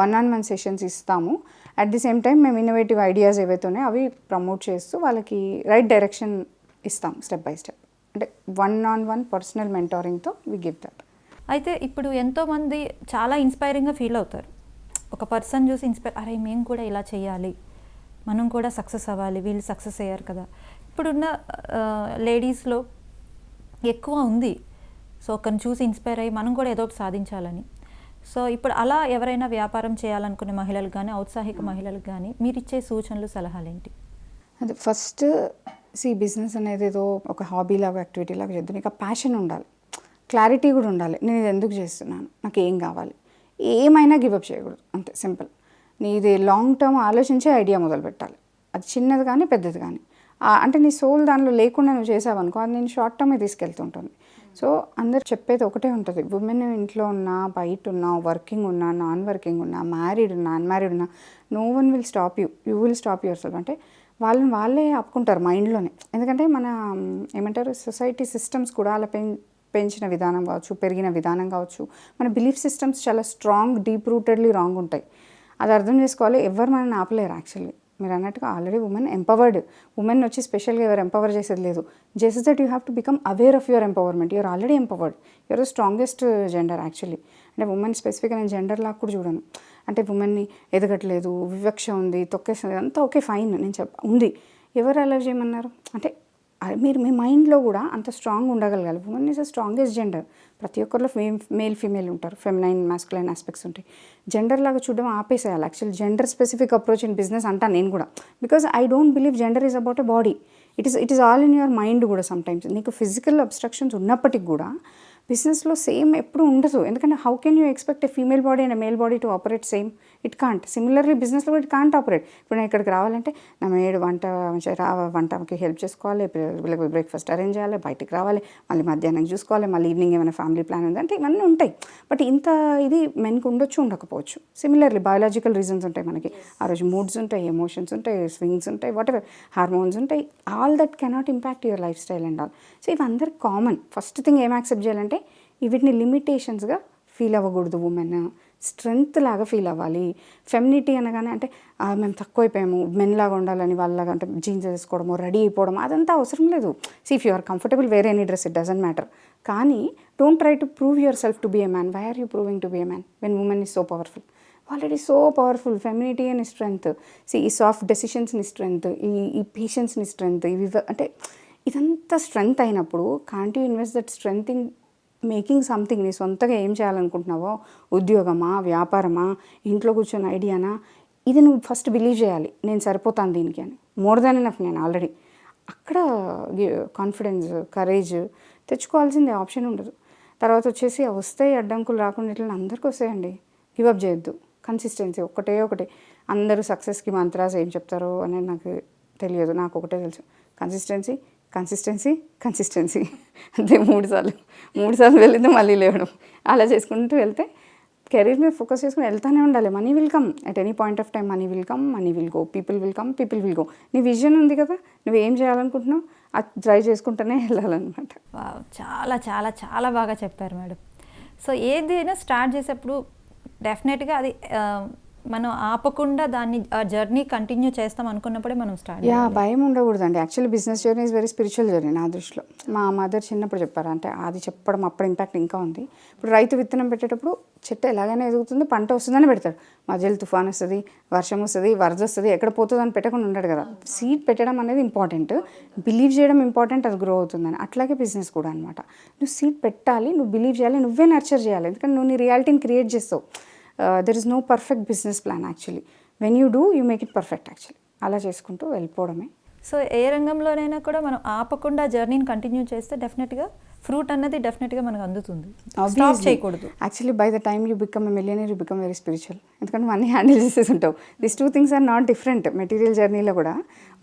1-on-1 సెషన్స్ ఇస్తాము. అట్ ది సేమ్ టైం మేము ఇన్నోవేటివ్ ఐడియాస్ ఏవైతే ఉన్నాయో అవి ప్రమోట్ చేస్తూ వాళ్ళకి రైట్ డైరెక్షన్ ఇస్తాం, స్టెప్ బై స్టెప్. అంటే 1-on-1 పర్సనల్ మెంటారింగ్తో వి గివ్ దట్. అయితే ఇప్పుడు ఎంతోమంది చాలా ఇన్స్పైరింగ్గా ఫీల్ అవుతారు. ఒక పర్సన్ చూసి అరే మేము కూడా ఇలా చేయాలి, మనం కూడా సక్సెస్ అవ్వాలి, వీళ్ళు సక్సెస్ అయ్యారు కదా. ఇప్పుడున్న లేడీస్లో ఎక్కువ ఉంది. సో ఒకరిని చూసి ఇన్స్పైర్ అయ్యి మనం కూడా ఏదో ఒకటి సాధించాలని. సో ఇప్పుడు అలా ఎవరైనా వ్యాపారం చేయాలనుకునే మహిళలకు కానీ, ఔత్సాహిక మహిళలకు కానీ మీరు ఇచ్చే సూచనలు, సలహాలు ఏంటి? అది ఫస్ట్ బిజినెస్ అనేది ఏదో ఒక హాబీ లాగా, యాక్టివిటీ లాగా చేద్దాం. నీకు ప్యాషన్ ఉండాలి, క్లారిటీ కూడా ఉండాలి. నేను ఇది ఎందుకు చేస్తున్నాను, నాకు ఏం కావాలి, ఏమైనా గివప్ చేయకూడదు, అంతే సింపుల్. నీది లాంగ్ టర్మ్ ఆలోచించే ఐడియా మొదలు పెట్టాలి. అది చిన్నది కానీ పెద్దది కానీ, అంటే నీ సోల్ దానిలో లేకుండా నువ్వు చేసావనుకో, అది నేను షార్ట్ టర్మే తీసుకెళ్తుంటుంది. సో అందరు చెప్పేది ఒకటే ఉంటుంది, ఉమెన్ ఇంట్లో ఉన్నా, బయట ఉన్నా, వర్కింగ్ ఉన్నా, నాన్ వర్కింగ్ ఉన్నా, మ్యారీడ్ ఉన్నా, అన్మ్యారీడ్ ఉన్నా, no one will stop you, you will stop yourself. అంటే వాళ్ళే ఆపుకుంటారు మైండ్లోనే. ఎందుకంటే మన ఏమంటారు, సొసైటీ సిస్టమ్స్ కూడా అలా పెంచిన విధానం కావచ్చు, పెరిగిన విధానం కావచ్చు, మన బిలీఫ్ సిస్టమ్స్ చాలా స్ట్రాంగ్, డీప్ రూటెడ్లీ రాంగ్ ఉంటాయి. అది అర్థం చేసుకోవాలి. ఎవరు మనల్ని ఆపలేరు యాక్చువల్లీ. మీరు అన్నట్టుగా ఆల్రెడీ ఉమెన్ ఎంపవర్డ్. ఉమెన్ వచ్చి స్పెషల్గా ఎవరు ఎంపవర్ చేసేది లేదు. Just that you have to become aware of your empowerment. You're already empowered. You're the strongest gender actually. అంటే ఉమెన్ స్పెసిఫిక్గా నేను జెండర్ లాగా కూడా చూడను. అంటే ఉమెన్ని ఎదగట్లేదు, వివక్ష ఉంది, తొక్కేస్తుంది, అంతా ఓకే ఫైన్, నేను ఉంది. ఎవరు అలవ్ చేయమన్నారు? అంటే మీరు మీ మైండ్లో కూడా అంత స్ట్రాంగ్ ఉండగలగాలి. Women is the strongest gender. ప్రతి ఒక్కరిలో మేల్ ఫీమేల్ ఉంటారు, ఫెమినైన్ మాస్కులైన్ ఆస్పెక్ట్స్ ఉంటాయి. జెండర్ లాగా చూడడం ఆపేసేయాలి. Actual gender specific approach in business అంటాను నేను కూడా. Because I don't believe gender is about a body. It is all in your mind కూడా. సమ్టైమ్స్ నీకు ఫిజికల్ అబ్స్ట్రక్షన్స్ ఉన్నప్పటికి కూడా బిజినెస్లో సేమ్ ఎప్పుడు ఉండదు. ఎందుకంటే how can you expect a female body and male body to operate same? It can't. Similarly బిజినెస్లో కూడా ఇట్ కాంట్ ఆపరేట్. ఇప్పుడు నేను ఇక్కడికి రావాలంటే నా మేడ్ వంటకి హెల్ప్ చేసుకోవాలి, వీళ్ళకి బ్రేక్ఫాస్ట్ అరేంజ్ చేయాలి, బయటికి రావాలి, మళ్ళీ మధ్యాహ్నం చూసుకోవాలి, మళ్ళీ ఈవినింగ్ ఏమైనా ఫ్యామిలీ ప్లాన్ ఉంది అంటే ఇవన్నీ ఉంటాయి. బట్ ఇంత ఇది మెన్కి ఉండొచ్చు, ఉండకపోవచ్చు. సిమిలర్లీ బయాలజికల్ రీజన్స్ ఉంటాయి మనకి. ఆ రోజు మూడ్స్ ఉంటాయి, ఎమోషన్స్ ఉంటాయి, స్వింగ్స్ ఉంటాయి, వాట్ ఎవర్ హార్మోన్స్ ఉంటాయి. All that cannot impact your life style and all. So ఇవి అందరికి కామన్. ఫస్ట్ థింగ్ ఏం యాక్సెప్ట్ చేయాలంటే వీటిని లిమిటేషన్స్గా ఫీల్ అవ్వకూడదు. ఉమెన్ స్ట్రెంగ్త్ లాగా ఫీల్ అవ్వాలి. ఫెమినిటీ అనగానే అంటే మేము తక్కువైపోయాము, మెన్ లాగా ఉండాలని వాళ్ళలాగా అంటే జీన్స్ వేసుకోవడము, రెడీ అయిపోవడం, అదంతా అవసరం లేదు. If you are comfortable wear any dress, it doesn't matter. కానీ don't try to prove yourself to be a man. Why are you proving to be a man when women is so powerful? Already so powerful. Femininity అని strength, ఈ soft డెసిషన్స్ని strength, ఈ పేషెన్స్ని strength, ఇవి అంటే ఇదంతా strength అయినప్పుడు can't you invest that strength in making something? నీ సొంతగా ఏం చేయాలనుకుంటున్నావో, ఉద్యోగమా, వ్యాపారమా, ఇంట్లో కూర్చొని ఐడియానా, ఇది నువ్వు ఫస్ట్ బిలీవ్ చేయాలి. నేను సరిపోతాను దీనికి అని. మోర్ దాన్ ఎనఫ్ నేను ఆల్రెడీ. అక్కడ కాన్ఫిడెన్స్, కరేజ్ తెచ్చుకోవాల్సిందే, ఆప్షన్ ఉండదు. తర్వాత వచ్చేసి వస్తాయి అడ్డంకులు, రాకుండా ఇట్లా అందరికీ వస్తాయండి. గివప్ చేయొద్దు. కన్సిస్టెన్సీ ఒకటే. అందరూ సక్సెస్కి మంత్రాస్ ఏం చెప్తారో అనేది నాకు తెలియదు. నాకు ఒకటే తెలుసు, కన్సిస్టెన్సీ అంతే. మూడు సార్లు వెళ్ళితే మళ్ళీ లేవడం, అలా చేసుకుంటూ వెళ్తే కెరీర్ మీద ఫోకస్ చేసుకుని వెళ్తూనే ఉండాలి. Money will come at any point of time. Money will come, money will go, people will come, people will go. నీ విజన్ ఉంది కదా, నువ్వు ఏం చేయాలనుకుంటున్నావు అది ట్రై చేసుకుంటూనే వెళ్ళాలన్నమాట. చాలా చాలా చాలా బాగా చెప్పారు మేడం. సో ఏదైనా స్టార్ట్ చేసేప్పుడు డెఫినెట్గా అది మనం ఆపకుండా దాన్ని ఆ జర్నీ కంటిన్యూ చేస్తాం అనుకున్నప్పుడే మనం స్టార్ట్. భయం ఉండకూడదండి. Actually business journey is very spiritual journey నా దృష్టిలో. మా మదర్ చిన్నప్పుడు చెప్పారు, అంటే అది చెప్పడం అప్పుడు ఇంపాక్ట్ ఇంకా ఉంది. ఇప్పుడు రైతు విత్తనం పెట్టేటప్పుడు చెట్టు ఎలాగైనా ఎదుగుతుంది, పంట వస్తుందని పెడతాడు. మధ్యలో తుఫాన్ వస్తుంది, వర్షం వస్తుంది, వరద వస్తుంది, ఎక్కడ పోతుంది అని పెట్టకుండా ఉన్నాడు కదా. సీడ్ పెట్టడం అనేది ఇంపార్టెంట్, బిలీవ్ చేయడం ఇంపార్టెంట్, అది గ్రో అవుతుందని. అట్లాగే బిజినెస్ కూడా అనమాట. నువ్వు సీడ్ పెట్టాలి, నువ్వు బిలీవ్ చేయాలి, నువ్వే నర్చర్ చేయాలి. ఎందుకంటే నువ్వు నీ రియాలిటీని క్రియేట్ చేస్తావు. There is no perfect business plan actually. When you do you make it perfect actually. అలా చేసుకుంటూ వెళ్ళిపోవడమే. సో ఏ రంగంలోనైనా కూడా మనం ఆపకుండా జర్నీని కంటిన్యూ చేస్తే డెఫినెట్గా ఫ్రూట్ అన్నది డెఫినెట్గా మనకు అందుతుంది. స్టాప్ చేయకూడదు. Actually by the time you become a millionaire, you become very spiritual. ఎందుకంటే మనీ హ్యాండిల్ చేసేసి ఉంటావు. This two things are not different. Material జర్నీలో కూడా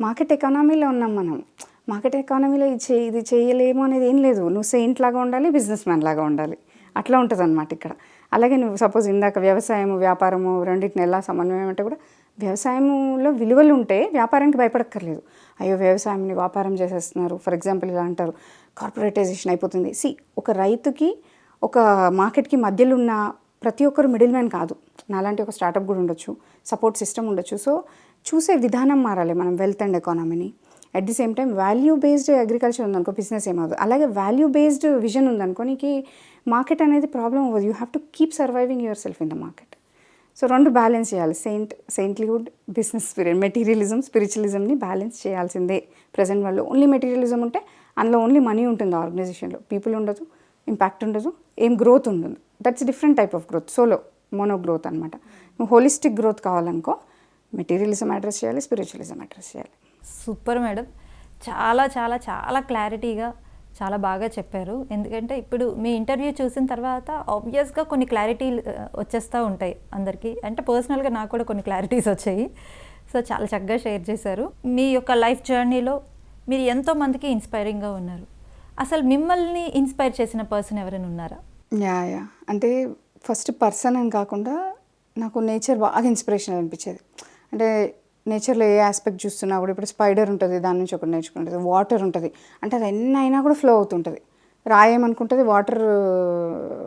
మార్కెట్ ఎకానమీలో ఉన్నాం మనం. మార్కెట్ ఎకానమీలో ఇది చేయలేము అనేది ఏం లేదు. నువ్వు సెయింట్ లాగా ఉండాలి, బిజినెస్ మ్యాన్ లాగా ఉండాలి. అట్లా ఉంటుంది అనమాట ఇక్కడ. అలాగే నువ్వు సపోజ్ ఇందాక వ్యవసాయము, వ్యాపారము రెండింటిని ఎలా సమన్వయం అంటే కూడా వ్యవసాయంలో విలువలు ఉంటే వ్యాపారానికి భయపడక్కర్లేదు. అయ్యో వ్యవసాయంని వ్యాపారం చేసేస్తున్నారు, ఫర్ ఎగ్జాంపుల్ ఇలా అంటారు, కార్పొరేటైజేషన్ అయిపోతుంది. ఒక రైతుకి ఒక మార్కెట్కి మధ్యలో ఉన్న ప్రతి ఒక్కరు మిడిల్ మ్యాన్ కాదు. నాలాంటి ఒక స్టార్టప్ కూడా ఉండొచ్చు, సపోర్ట్ సిస్టమ్ ఉండొచ్చు. సో చూసే విధానం మారాలి మనం వెల్త్ అండ్ ఎకానమీని. At the same time value based agriculture ఉందనుకో బిజినెస్ ఏమవుతుంది. అలాగే వాల్యూ బేస్డ్ విజన్ ఉందనుకో నీకు మార్కెట్ అనేది ప్రాబ్లం అవ్వదు. You have to keep surviving your self in the market. So రెండు బ్యాలెన్స్ చేయాలి. సెయింట్లీహుడ్, బిజినెస్ స్పిరిట్, మెటీరియలిజం, స్పిరిచువలిజంని బ్యాలెన్స్ చేయాల్సిందే. ప్రజెంట్ వాళ్ళు ఓన్లీ మెటీరియలిజం ఉంటే అందులో ఓన్లీ మనీ ఉంటుంది, ఆర్గనైజేషన్లో పీపుల్ ఉండదు, ఇంపాక్ట్ ఉండదు, ఏం గ్రోత్ ఉండదు. That's different type of growth. Solo mono growth అనమాట. నువ్వు హోలిస్టిక్ గ్రోత్ కావాలనుకో మెటీరియలిజం అడ్రస్ చేయాలి, స్పిరిచువలిజం అడ్రస్ చేయాలి. Super madam. చాలా చాలా చాలా క్లారిటీగా చాలా బాగా చెప్పారు. ఎందుకంటే ఇప్పుడు మీ ఇంటర్వ్యూ చూసిన తర్వాత ఆబ్వియస్గా కొన్ని క్లారిటీ వచ్చేస్తూ ఉంటాయి అందరికీ. అంటే పర్సనల్గా నాకు కూడా కొన్ని క్లారిటీస్ వచ్చాయి. సో చాలా చక్కగా షేర్ చేశారు. మీ యొక్క లైఫ్ జర్నీలో మీరు ఎంతోమందికి ఇన్స్పైరింగ్గా ఉన్నారు. అసలు మిమ్మల్ని ఇన్స్పైర్ చేసిన పర్సన్ ఎవరైనా ఉన్నారా? యా అంటే ఫస్ట్ పర్సన్ అని కాకుండా నాకు నేచర్ బాగా ఇన్స్పిరేషన్ అనిపించేది. అంటే నేచర్లో ఏ ఆస్పెక్ట్ చూస్తున్నా కూడా ఇప్పుడు స్పైడర్ ఉంటుంది, దాని నుంచి ఒకటి నేర్చుకుంటుంది. వాటర్ ఉంటుంది, అంటే అది ఎన్నైనా కూడా ఫ్లో అవుతుంటుంది. రాయేమనుకుంటుంది వాటర్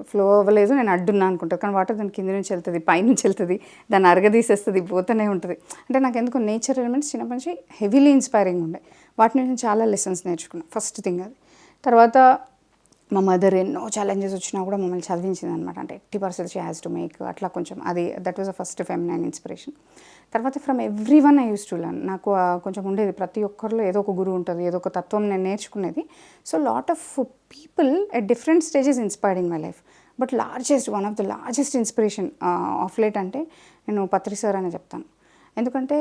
ఫ్లో అవ్వలేదు, నేను అడ్డున్నా అనుకుంటుంది. కానీ వాటర్ దాని కింద నుంచి వెళ్తుంది, పైనుంచి వెళ్తుంది, దాన్ని అరగదీసేస్తుంది, పోతూనే ఉంటుంది. అంటే నాకు ఎందుకు నేచర్ ఎలిమెంట్స్ చిన్నప్పటి నుంచి హెవీలీ ఇన్స్పైరింగ్ ఉండే. వాటి నుంచి నేను చాలా లెసన్స్ నేర్చుకున్నాను. ఫస్ట్ థింగ్ అది. తర్వాత మా మదర్ ఎన్నో ఛాలెంజెస్ వచ్చినా కూడా మమ్మల్ని చదివించింది అనమాట. అంటే 80% షీ హ్యాస్ టు మేక్, అట్లా కొంచెం అది that was the first feminine inspiration. తర్వాత from every one I use to learn. నాకు కొంచెం ఉండేది, ప్రతి ఒక్కరిలో ఏదో ఒక గురువు ఉంటుంది, ఏదో ఒక తత్వం నేను నేర్చుకునేది. So lot of people at different stages inspiring my life. But one of the largest inspiration of late అంటే నేను పత్రి సార్ అనే చెప్తాను. ఎందుకంటే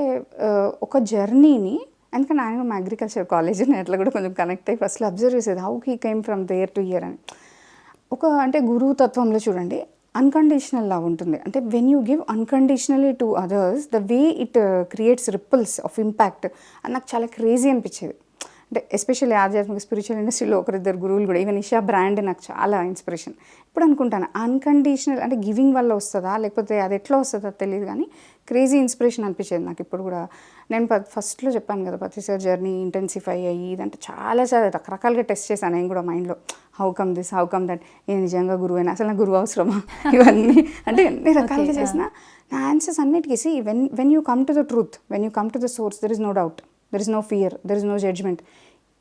ఒక జర్నీని, ఎందుకంటే ఆయన మా అగ్రికల్చర్ కాలేజ్, నేను అట్లా కూడా కొంచెం కనెక్ట్ అయ్యి ఫస్ట్లో అబ్జర్వ్ చేసేది how he came from there to here అని. అంటే గురువు తత్వంలో చూడండి అన్కండిషనల్ లవ్ ఉంటుంది. అంటే when you give unconditionally to others, the way it creates ripples of impact అని నాకు చాలా క్రేజీ అనిపించేది. అంటే ఎస్పెషల్లీ ఆధ్యాత్మిక స్పిరిచువల్ ఇండస్ట్రీలో ఒకరిద్దరు గురువులు కూడా, ఈవెన్ ఇషా బ్రాండ్ నాకు చాలా ఇన్స్పిరేషన్. ఇప్పుడు అనుకుంటాను అన్కండిషనల్ అంటే గివింగ్ వల్ల వస్తుందా లేకపోతే అది ఎట్లా వస్తుందో తెలియదు, కానీ క్రేజీ ఇన్స్పిరేషన్ అనిపించేది నాకు ఇప్పుడు కూడా. నేను ఫస్ట్లో చెప్పాను కదా పత్రి సార్ జర్నీ ఇంటెన్సిఫై అయ్యి ఇదంటే చాలా రకరకాలుగా టెస్ట్ చేశాను నేను కూడా మైండ్లో. How come this, how come that, ఏ నిజంగా గురువు అయినా, అసలు నా గురువు అవసరమా, ఇవన్నీ అంటే ఎన్ని రకాలుగా చేసిన నా ఆన్సర్స్ అన్నిటికీ when you come to the truth, when you come to the source, there is no doubt, there is no fear, there is no judgement.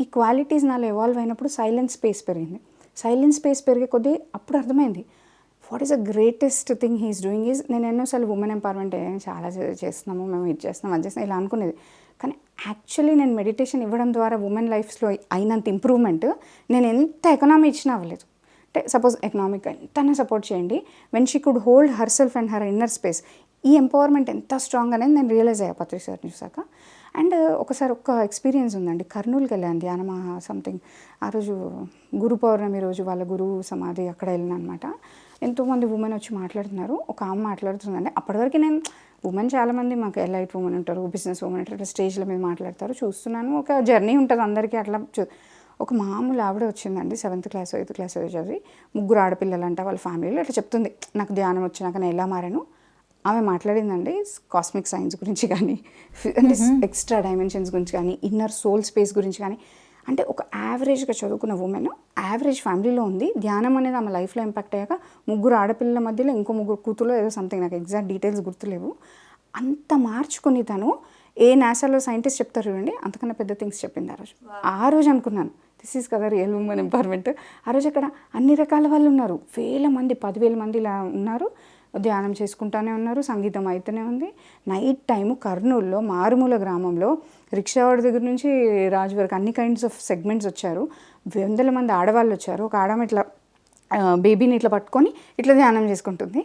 ఈ క్వాలిటీస్ నాలో ఎవాల్వ్ అయినప్పుడు సైలెన్స్ స్పేస్ పెరిగింది. సైలెన్స్ స్పేస్ పెరిగే కొద్దీ అప్పుడు అర్థమైంది what is the greatest thing he is doing is, నేను ఎన్నోసార్లు ఉమెన్ ఎంపవర్మెంట్ చాలా చేస్తున్నాము, మేము ఇది చేస్తున్నాం అది చేస్తున్నాం ఇలా అనుకునేది. కానీ యాక్చువల్లీ నేను మెడిటేషన్ ఇవ్వడం ద్వారా ఉమెన్ లైఫ్స్లో అయినంత ఇంప్రూవ్మెంట్ నేను ఎంత ఎకనామీ ఇచ్చినా అవ్వలేదు. అంటే సపోజ్ ఎకనామిక్ ఎంతైనా సపోర్ట్ చేయండి, when she could hold her self and her inner space, ఈ ఎంపవర్మెంట్ ఎంత స్ట్రాంగ్ అనేది నేను రియలైజ్ అయ్యా పత్రి సార్ చూసాక. అండ్ ఒకసారి ఒక ఎక్స్పీరియన్స్ ఉందండి, కర్నూలుకి వెళ్ళాను ధ్యానమా సంథింగ్. ఆ రోజు గురు పౌర్ణమి రోజు వాళ్ళ గురువు సమాధి అక్కడ వెళ్ళిన అనమాట. ఎంతోమంది ఉమెన్ వచ్చి మాట్లాడుతున్నారు. ఒక ఆమె మాట్లాడుతుందండి. అప్పటివరకు నేను ఉమెన్ చాలామంది మాకు ఎలైట్ ఉమెన్ ఉంటారు, బిజినెస్ ఉమెన్ ఉంటారు, ఇట్లా స్టేజ్ల మీద మాట్లాడతారు చూస్తున్నాను. ఒక జర్నీ ఉంటుంది అందరికీ అట్లా. ఒక మామూలు ఆవిడ వచ్చిందండి, 7th క్లాస్ 8th క్లాస్ చదివి, 3 ఆడపిల్లలంట వాళ్ళ ఫ్యామిలీలో. అట్లా చెప్తుంది నాకు ధ్యానం వచ్చినాక నేను ఎలా మారాను. ఆమె మాట్లాడిందండి కాస్మిక్ సైన్స్ గురించి కానీ, అంటే ఎక్స్ట్రా డైమెన్షన్స్ గురించి కానీ, ఇన్నర్ సోల్ స్పేస్ గురించి కానీ. అంటే ఒక యావరేజ్గా చదువుకున్న ఉమెన్ యావరేజ్ ఫ్యామిలీలో ఉంది, ధ్యానం అనేది ఆమె లైఫ్లో ఇంపాక్ట్ అయ్యాక 3 ఆడపిల్లల మధ్యలో ఇంకో 3 కూతురు ఏదో సంథింగ్, నాకు ఎగ్జాక్ట్ డీటెయిల్స్ గుర్తులేవు. అంత మార్చుకుని తను ఏ నాసాలో సైంటిస్ట్ చెప్తారు చూడండి, అంతకన్నా పెద్ద థింగ్స్ చెప్పింది ఆ రోజు. ఆ రోజు అనుకున్నాను దిస్ ఈజ్ కదా రియల్ ఉమెన్ ఎంపవర్మెంట్. ఆ రోజు అక్కడ అన్ని రకాల వాళ్ళు ఉన్నారు, వేల మంది 10,000 మంది ఇలా ఉన్నారు, ధ్యానం చేసుకుంటూనే ఉన్నారు, సంగీతం అయితేనే ఉంది. నైట్ టైము కర్నూలులో మారుమూల గ్రామంలో రిక్షావాడి దగ్గర నుంచి రాజు వరకు అన్ని కైండ్స్ ఆఫ్ సెగ్మెంట్స్ వచ్చారు. 100 మంది ఆడవాళ్ళు వచ్చారు. ఒక ఆడమ ఇట్లా బేబీని ఇట్లా పట్టుకొని ఇట్లా ధ్యానం చేసుకుంటుంది.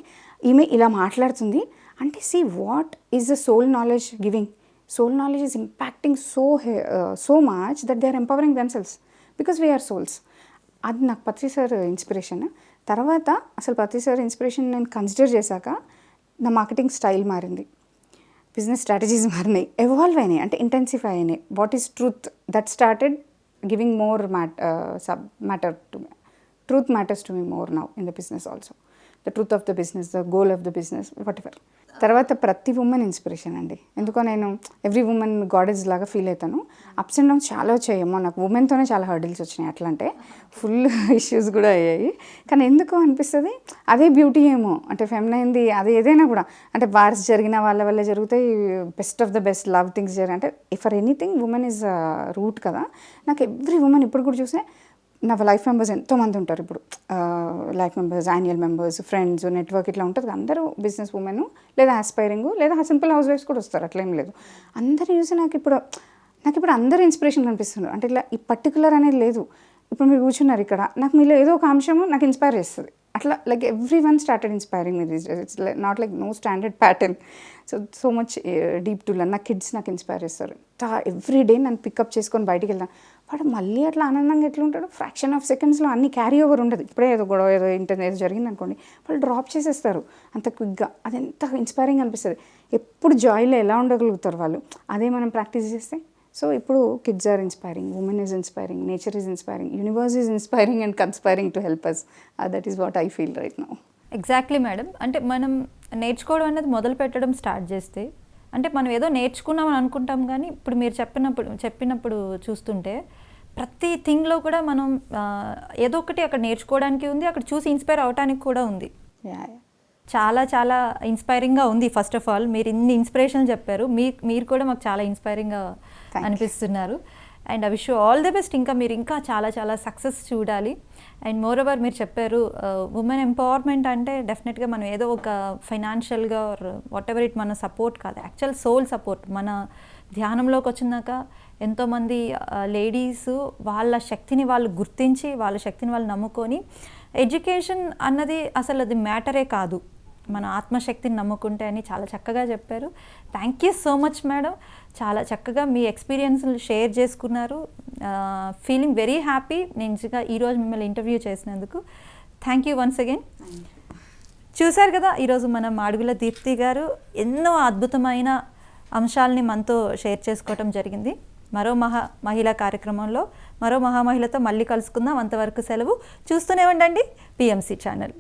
ఈమె ఇలా మాట్లాడుతుంది. అంటే see what is the soul knowledge giving. Soul knowledge is impacting so much that they are empowering themselves because we're souls. అది నాకు పత్రి సార్ ఇన్స్పిరేషన్. తర్వాత అసలు పత్రి సార్ ఇన్స్పిరేషన్ నేను కన్సిడర్ చేశాక నా మార్కెటింగ్ స్టైల్ మారింది, బిజినెస్ స్ట్రాటజీస్ మారినాయి, ఎవాల్వ్ అయినాయి, అంటే ఇంటెన్సిఫై అయినాయి. What is truth that started giving more matter to me. Truth matters to me more now in the business also. The truth of the business, the goal of the business, what ever. తర్వాత ప్రతి women inspiration అండి. ఎందుకో నేను every women goddess లాగా feel అవుతాను. Ups and downs చాలా వచ్చాయేమో నాకు, ఉమెన్తోనే చాలా హర్డిల్స్ వచ్చినాయి. అట్లా అంటే ఫుల్ ఇష్యూస్ కూడా అయ్యాయి. కానీ ఎందుకో అనిపిస్తుంది అదే బ్యూటీ ఏమో, అంటే ఫెమినైన్ది అది ఏదైనా కూడా, అంటే వార్స్ జరిగిన వాళ్ళ వల్ల జరుగుతాయి, best of the best love things జరిగి, అంటే for anything women is root కదా. నాకు ఎవ్రీ ఉమెన్ ఇప్పుడు కూడా చూస్తే నా లైఫ్ మెంబర్స్ ఎంతోమంది ఉంటారు. ఇప్పుడు life members, annual members, friends, network ఇట్లా ఉంటుంది. అందరూ బిజినెస్ ఉమెన్ లేదా ఆస్పైరింగ్ లేదా సింపుల్ హౌస్ వైఫ్స్ కూడా వస్తారు, అట్లేం లేదు. అందరూ చూసి నాకు ఇప్పుడు అందరూ ఇన్స్పిరేషన్ కనిపిస్తున్నారు. అంటే ఇట్లా ఈ పర్టికులర్ అనేది లేదు. ఇప్పుడు మీరు కూర్చున్నారు ఇక్కడ, నాకు మీలో ఏదో ఒక అంశము నాకు ఇన్స్పైర్ చేస్తుంది. అట్లా like everyone started inspiring me these days. It's not like no standard pattern. So much deep to learn. నా కిడ్స్ నాకు ఇన్స్పైర్ చేస్తారు. ఎవ్రీ డే నన్ను పికప్ చేసుకొని బయటికి వెళ్తాను. వాడు మళ్ళీ అట్లా ఆనందంగా ఎట్లా ఉంటాడు, ఫ్రాక్షన్ ఆఫ్ సెకండ్స్లో అన్ని క్యారీ ఓవర్ ఉండదు. ఇప్పుడే ఏదో గొడవ ఏదో ఇంటర్నెట్ జరిగింది అనుకోండి, వాళ్ళు డ్రాప్ చేసేస్తారు అంత క్విక్గా. అది ఎంత ఇన్స్పైరింగ్ అనిపిస్తుంది. ఎప్పుడు జాయ్లో ఎలా ఉండగలుగుతారు వాళ్ళు, అదే మనం ప్రాక్టీస్ చేస్తే. సో ఇప్పుడు kids are inspiring, women is inspiring, nature is inspiring, universe is inspiring and conspiring to help us. That is what I feel right now. Exactly madam. అంటే మనం నేర్చుకోవడం అనేది మొదలు పెట్టడం స్టార్ట్ చేస్తే, అంటే మనం ఏదో నేర్చుకున్నామని అనుకుంటాం, కానీ ఇప్పుడు మీరు చెప్పినప్పుడు చూస్తుంటే ప్రతి థింగ్లో కూడా మనం ఏదో ఒకటి అక్కడ నేర్చుకోవడానికి ఉంది, అక్కడ చూసి ఇన్స్పైర్ అవడానికి కూడా ఉంది. యా చాలా చాలా ఇన్స్పైరింగ్గా ఉంది. ఫస్ట్ ఆఫ్ ఆల్ మీరు ఇన్ని ఇన్స్పిరేషన్ చెప్పారు, మీరు కూడా మాకు చాలా ఇన్స్పైరింగ్గా అనిపిస్తున్నారు. And I wish you all the best. ఇంకా మీరు ఇంకా చాలా చాలా సక్సెస్ చూడాలి. అండ్ మోర్ ఓవర్ మీరు చెప్పారు ఉమెన్ ఎంపవర్మెంట్ అంటే డెఫినెట్గా మనం ఏదో ఒక ఫైనాన్షియల్గా ఆర్ వాట్ ఎవర్ ఇట్ మన సపోర్ట్ కాదు, యాక్చువల్ సోల్ సపోర్ట్. మన ధ్యానంలోకి వచ్చినాక ఎంతోమంది లేడీస్ వాళ్ళ శక్తిని వాళ్ళు గుర్తించి వాళ్ళ శక్తిని వాళ్ళు నమ్ముకొని, ఎడ్యుకేషన్ అన్నది అసలు అది మ్యాటరే కాదు, మన ఆత్మశక్తిని నమ్ముకుంటే అని చాలా చక్కగా చెప్పారు. Thank you so much madam. చాలా చక్కగా మీ ఎక్స్పీరియన్స్లు షేర్ చేసుకున్నారు. ఫీలింగ్ వెరీ హ్యాపీ నేను నిజంగా ఈరోజు మిమ్మల్ని ఇంటర్వ్యూ చేసినందుకు. Thank you once again. చూశారు కదా, ఈరోజు మన మాడుగుల దీప్తి గారు ఎన్నో అద్భుతమైన అంశాలని మనతో షేర్ చేసుకోవటం జరిగింది. మరో మహిళా కార్యక్రమంలో మరో మహామహిళతో మళ్ళీ కలుసుకుందాం. అంతవరకు సెలవు. చూస్తూనే ఉండండి PMC ఛానల్.